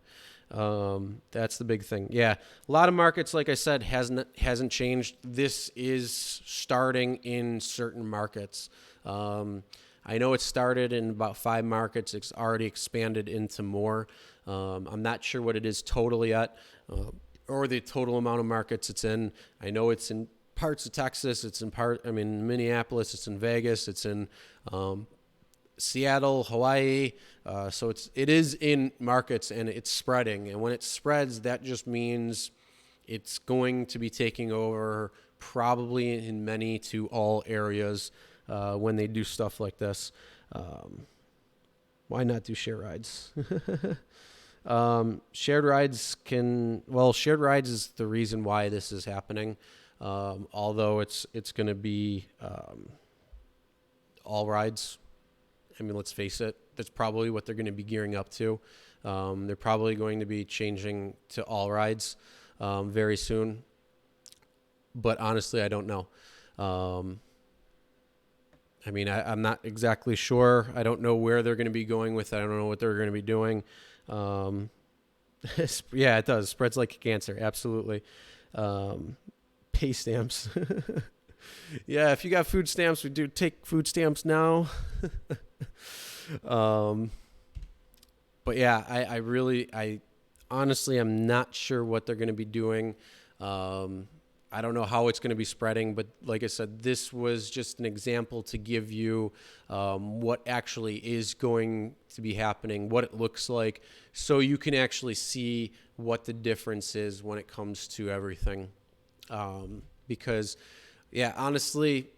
That's the big thing. Yeah, a lot of markets, like I said, hasn't changed. This is starting in certain markets. I know it started in about 5 markets. It's already expanded into more. I'm not sure what it is totally yet, or the total amount of markets it's in. I know it's in parts of Texas. It's in Minneapolis. It's in Vegas. It's in Seattle, Hawaii. So it is in markets, and it's spreading. And when it spreads, that just means it's going to be taking over probably in many to all areas when they do stuff like this. Why not do share rides? Shared rides is the reason why this is happening. Although it's going to be all rides. I mean, let's face it, that's probably what they're going to be gearing up to. They're probably going to be changing to all rides very soon. But honestly, I don't know. I'm not exactly sure. I don't know where they're going to be going with it. I don't know what they're going to be doing. Yeah, it does. Spreads like cancer. Absolutely. Pay stamps. Yeah, if you got food stamps, we do take food stamps now. But yeah, I honestly, I'm not sure what they're going to be doing. I don't know how it's going to be spreading, but like I said, this was just an example to give you what actually is going to be happening, what it looks like, so you can actually see what the difference is when it comes to everything. Because, yeah, honestly,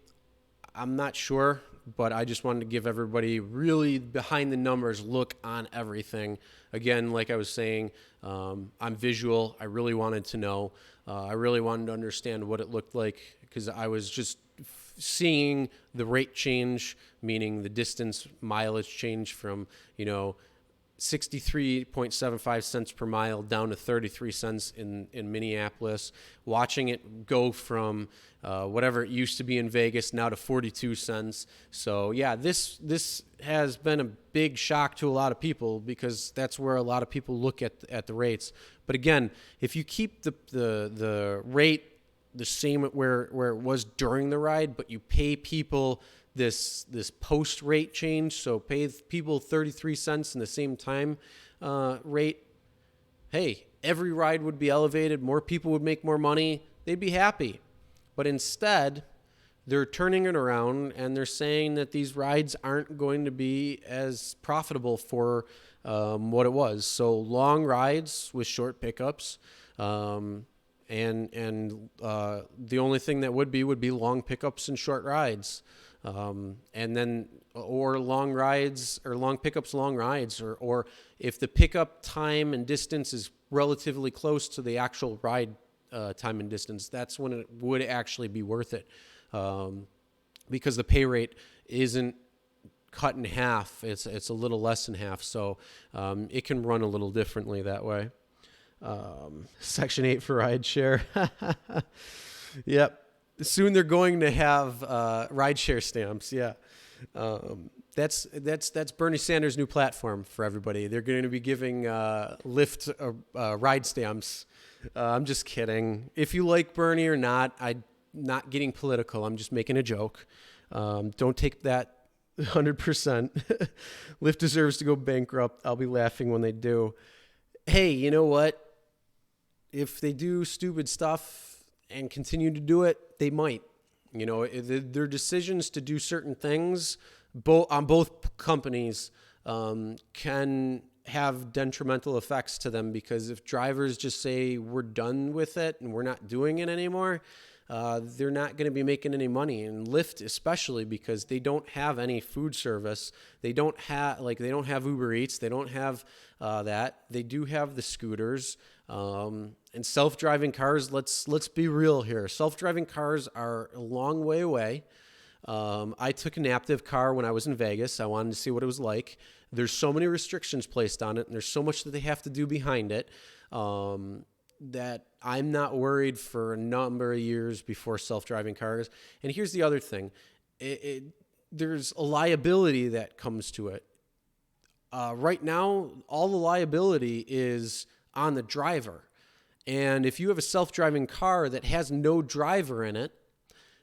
I'm not sure, but I just wanted to give everybody really behind the numbers look on everything. Again, like I was saying, I'm visual. I really wanted to know. I really wanted to understand what it looked like because I was just seeing the rate change, meaning the distance mileage change from, 63.75 cents per mile down to 33 cents in Minneapolis, watching it go from whatever it used to be in Vegas now to 42 cents. So yeah, this has been a big shock to a lot of people because that's where a lot of people look at the rates. But again, if you keep the rate the same where it was during the ride, but you pay people this post rate change, so pay people 33 cents in the same time rate, hey, every ride would be elevated, more people would make more money, they'd be happy. But instead, they're turning it around and they're saying that these rides aren't going to be as profitable for what it was. So long rides with short pickups, and the only thing that would be long pickups and short rides. And then, or long rides, or long pickups, long rides, or if the pickup time and distance is relatively close to the actual ride time and distance, that's when it would actually be worth it, because the pay rate isn't cut in half; it's a little less than half, so it can run a little differently that way. Section 8 for rideshare. Yep. Soon they're going to have rideshare stamps. Yeah, that's Bernie Sanders' new platform for everybody. They're going to be giving Lyft ride stamps. I'm just kidding. If you like Bernie or not, I'm not getting political. I'm just making a joke. Don't take that 100%. Lyft deserves to go bankrupt. I'll be laughing when they do. Hey, you know what? If they do stupid stuff and continue to do it, they might. Their decisions to do certain things on both companies can have detrimental effects to them, because if drivers just say we're done with it and we're not doing it anymore, they're not going to be making any money. And Lyft especially, because they don't have any food service. They don't have Uber Eats. They don't have that. They do have the scooters. And self-driving cars, let's be real here. Self-driving cars are a long way away. I took an active car when I was in Vegas. I wanted to see what it was like. There's so many restrictions placed on it, and there's so much that they have to do behind it, that I'm not worried for a number of years before self-driving cars. And here's the other thing. There's a liability that comes to it. Right now, all the liability is on the driver. And if you have a self-driving car that has no driver in it,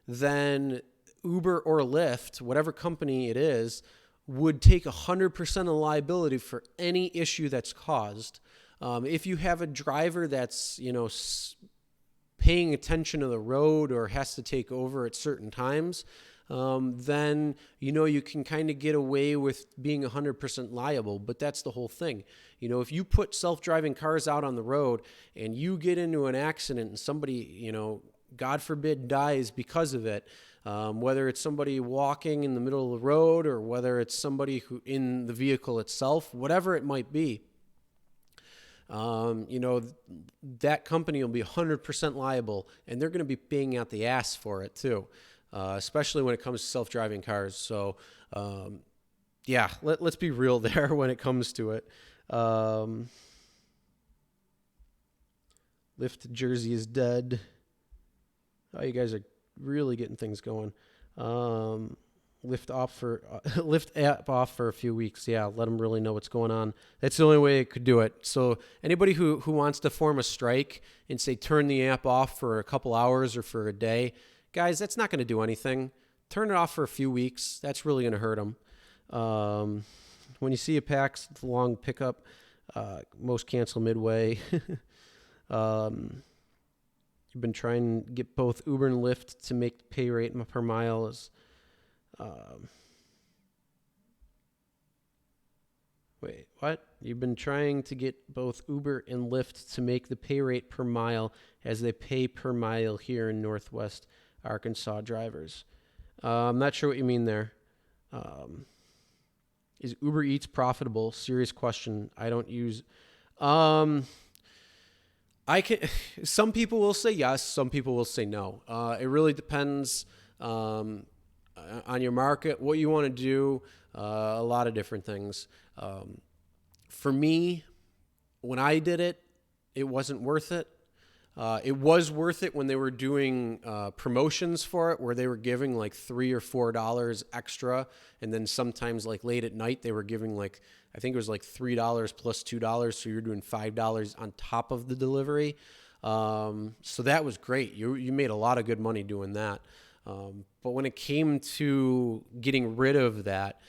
then Uber or Lyft, whatever company it is, would take 100% of the liability for any issue that's caused. If you have a driver that's, paying attention to the road or has to take over at certain times, then, you can kind of get away with being 100% liable. But that's the whole thing. If you put self-driving cars out on the road and you get into an accident and somebody, God forbid, dies because of it, whether it's somebody walking in the middle of the road or whether it's somebody who in the vehicle itself, whatever it might be, that company will be 100% liable, and they're going to be paying out the ass for it too, especially when it comes to self-driving cars. So, let's be real there when it comes to it. Lyft Jersey is dead. Oh, you guys are really getting things going. Lyft app off for a few weeks. Yeah, let them really know what's going on. That's the only way it could do it. So anybody who wants to form a strike and say turn the app off for a couple hours or for a day, guys, that's not going to do anything. Turn it off for a few weeks. That's really going to hurt them. When you see a PAX long pickup, most cancel midway. You've been trying to get both Uber and Lyft to make the pay rate per mile as wait, what? You've been trying to get both Uber and Lyft to make the pay rate per mile as they pay per mile here in Northwest Arkansas drivers. I'm not sure what you mean there. Is Uber Eats profitable? Serious question. I don't use. Some people will say yes. Some people will say no. It really depends on your market, what you want to do, a lot of different things. For me, when I did it, it wasn't worth it. It was worth it when they were doing promotions for it, where they were giving like $3 or $4 extra, and then sometimes like late at night they were giving like, I think it was like $3 plus $2, so you're doing $5 on top of the delivery. So that was great. You made a lot of good money doing that. But when it came to getting rid of that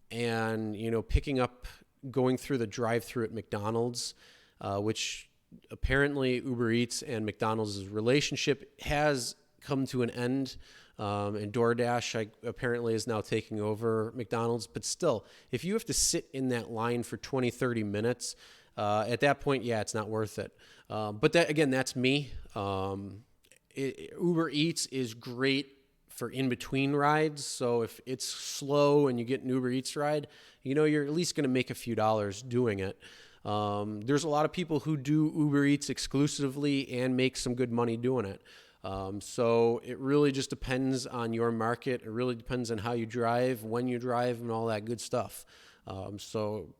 and, picking up, going through the drive-through at McDonald's, which apparently Uber Eats and McDonald's relationship has come to an end, and DoorDash apparently is now taking over McDonald's. But still, if you have to sit in that line for 20, 30 minutes, at that point, yeah, it's not worth it. But that, again, that's me. Uber Eats is great for in-between rides. So if it's slow and you get an Uber Eats ride, you're at least going to make a few dollars doing it. There's a lot of people who do Uber Eats exclusively and make some good money doing it. So it really just depends on your market. It really depends on how you drive, when you drive, and all that good stuff. So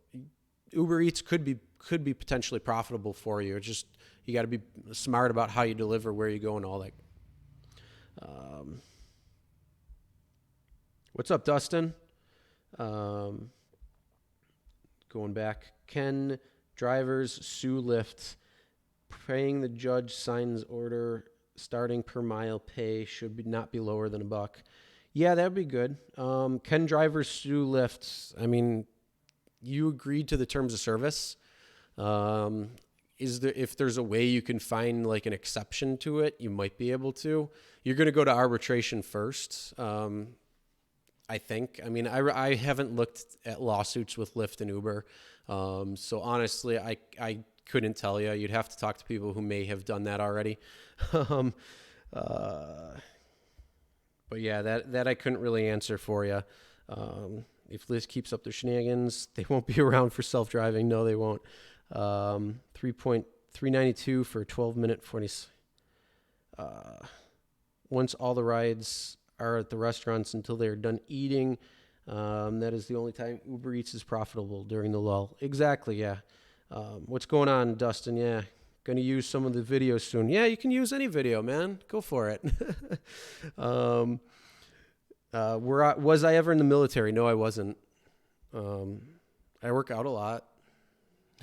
Uber Eats could be potentially profitable for you. It's just, you got to be smart about how you deliver, where you go, and all that. What's up, Dustin? Going back. Can drivers sue Lyft? Praying the judge signs order starting per mile pay should not be lower than $1. Yeah, that'd be good. Can drivers sue Lyft? I mean, you agreed to the terms of service. If there's a way you can find like an exception to it, you might be able to. You're going to go to arbitration first. I think. I mean, I haven't looked at lawsuits with Lyft and Uber. So honestly, I couldn't tell you. You'd have to talk to people who may have done that already. But yeah, that I couldn't really answer for you. If Lyft keeps up their shenanigans, they won't be around for self-driving. No, they won't. 3.392 for 12-minute 40. Once all the rides are at the restaurants until they're done eating. That is the only time Uber Eats is profitable, during the lull. Exactly, yeah. What's going on, Dustin? Yeah, going to use some of the videos soon. Yeah, you can use any video, man. Go for it. Was I ever in the military? No, I wasn't. I work out a lot.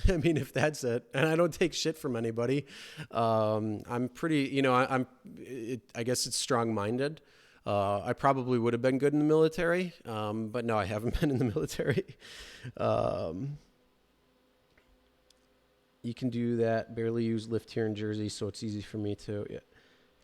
I mean, if that's it, and I don't take shit from anybody. I'm pretty, I guess it's strong-minded. I probably would have been good in the military, but no, I haven't been in the military. You can do that. Barely use Lyft here in Jersey, so it's easy for me to. Yeah.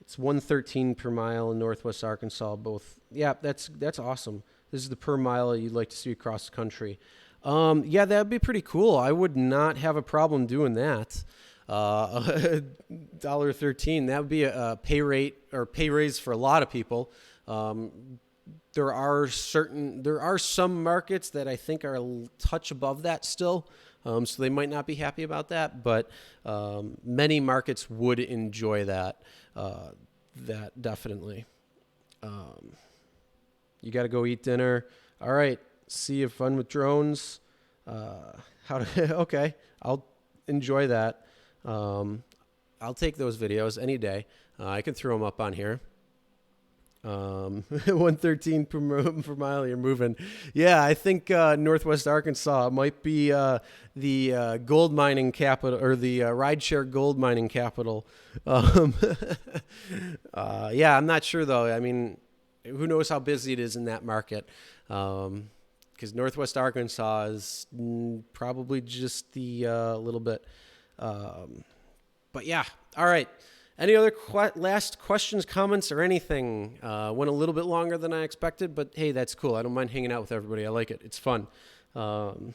It's 113 per mile in Northwest Arkansas. Both. Yeah, that's awesome. This is the per mile you'd like to see across the country. Yeah, that'd be pretty cool. I would not have a problem doing that. $1.13. That would be a pay rate or pay raise for a lot of people. There are some markets that I think are a touch above that still. So they might not be happy about that, but many markets would enjoy that. That definitely. You got to go eat dinner. All right. See you fun with drones. Okay. I'll enjoy that. I'll take those videos any day. I can throw them up on here. 113 per mile you're moving. Yeah, I think Northwest Arkansas might be the gold mining capital, or the rideshare gold mining capital. Yeah, I'm not sure though. I mean, who knows how busy it is in that market? Because Northwest Arkansas is probably just the little bit. But yeah, all right. Any other last questions, comments, or anything? Went a little bit longer than I expected, but hey, that's cool. I don't mind hanging out with everybody. I like it. It's fun. And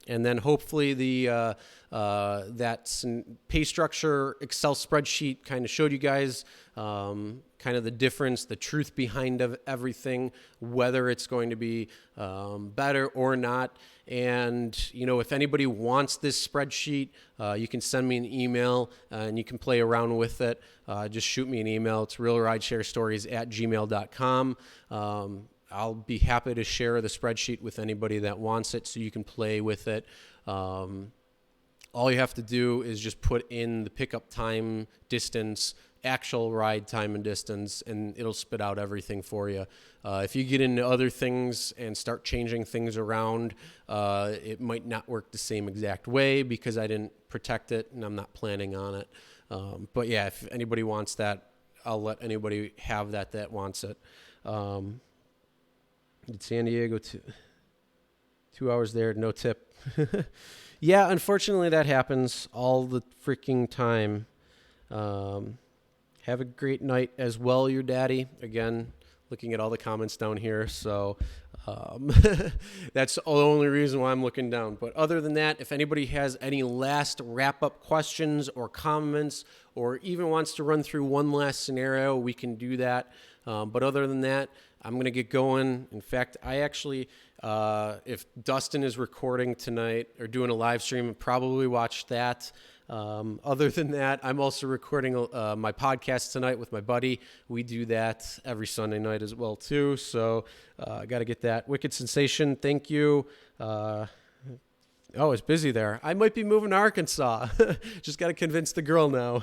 then hopefully the that pay structure Excel spreadsheet kind of showed you guys kind of the difference, the truth behind of everything, whether it's going to be better or not. And, you know, if anybody wants this spreadsheet, you can send me an email and you can play around with it. Just shoot me an email. It's realridesharestories@gmail.com. I'll be happy to share the spreadsheet with anybody that wants it so you can play with it. All you have to do is just put in the pickup time, distance, actual ride time and distance, and it'll spit out everything for you. If you get into other things and start changing things around, it might not work the same exact way because I didn't protect it and I'm not planning on it. But yeah, if anybody wants that, I'll let anybody have that wants it. Did San Diego 2 hours there, no tip. Yeah, unfortunately that happens all the freaking time. Have a great night as well, your daddy. Again, looking at all the comments down here. So that's the only reason why I'm looking down. But other than that, if anybody has any last wrap-up questions or comments, or even wants to run through one last scenario, we can do that. But other than that, I'm going to get going. In fact, I actually, if Dustin is recording tonight or doing a live stream, I'll probably watch that. Other than that, I'm also recording my podcast tonight with my buddy. We do that every Sunday night as well, too. So I got to get that. Wicked Sensation, thank you. Oh, it's busy there. I might be moving to Arkansas. Just got to convince the girl now.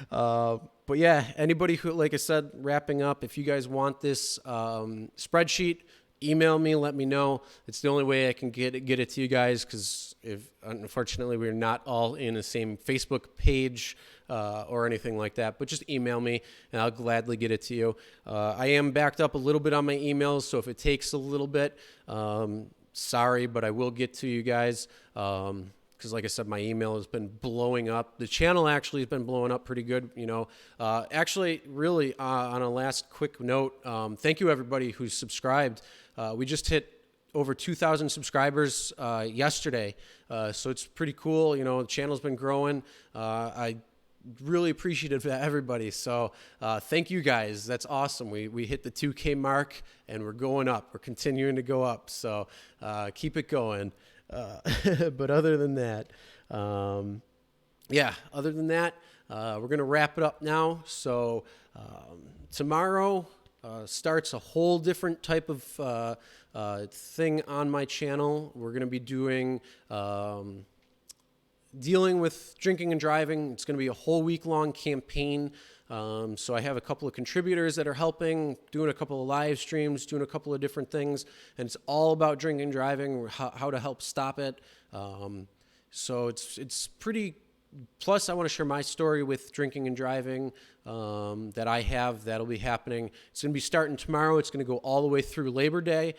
But yeah, anybody who, like I said, wrapping up, if you guys want this spreadsheet, email me, let me know. It's the only way I can get it to you guys, because unfortunately we're not all in the same Facebook page or anything like that. But just email me and I'll gladly get it to you. I am backed up a little bit on my emails, so if it takes a little bit, sorry, but I will get to you guys. Because like I said, my email has been blowing up. The channel actually has been blowing up pretty good, you know. Actually, really, on a last quick note, thank you everybody who's subscribed. We just hit over 2,000 subscribers yesterday, so it's pretty cool. You know, the channel's been growing. I really appreciative to everybody. So thank you guys. That's awesome. We hit the 2K mark and we're going up. We're continuing to go up. So keep it going. But other than that, we're going to wrap it up now. So tomorrow starts a whole different type of thing on my channel. We're going to be doing dealing with drinking and driving. It's going to be a whole week-long campaign. So I have a couple of contributors that are helping, doing a couple of live streams, doing a couple of different things, and it's all about drinking and driving, how to help stop it. So it's pretty. Plus, I want to share my story with drinking and driving that I have. That'll be happening. It's going to be starting tomorrow. It's going to go all the way through Labor Day.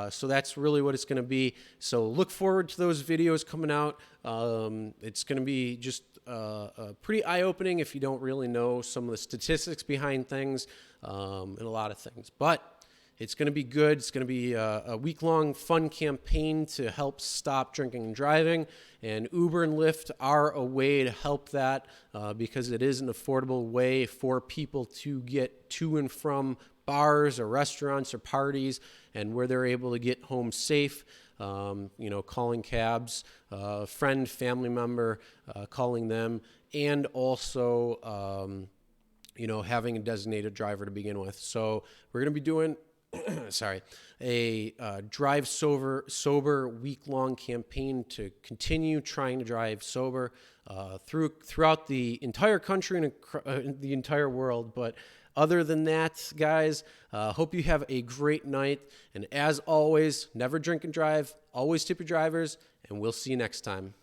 So that's really what it's going to be. So look forward to those videos coming out. It's going to be just pretty eye-opening if you don't really know some of the statistics behind things and a lot of things. But it's going to be good. It's going to be a week-long fun campaign to help stop drinking and driving. And Uber and Lyft are a way to help that because it is an affordable way for people to get to and from bars or restaurants or parties, and where they're able to get home safe. Calling cabs, friend, family member, calling them, and also, having a designated driver to begin with. So we're going to be doing a drive sober week-long campaign to continue trying to drive sober throughout the entire country and the entire world. But other than that, guys, hope you have a great night. And as always, never drink and drive. Always tip your drivers, and we'll see you next time.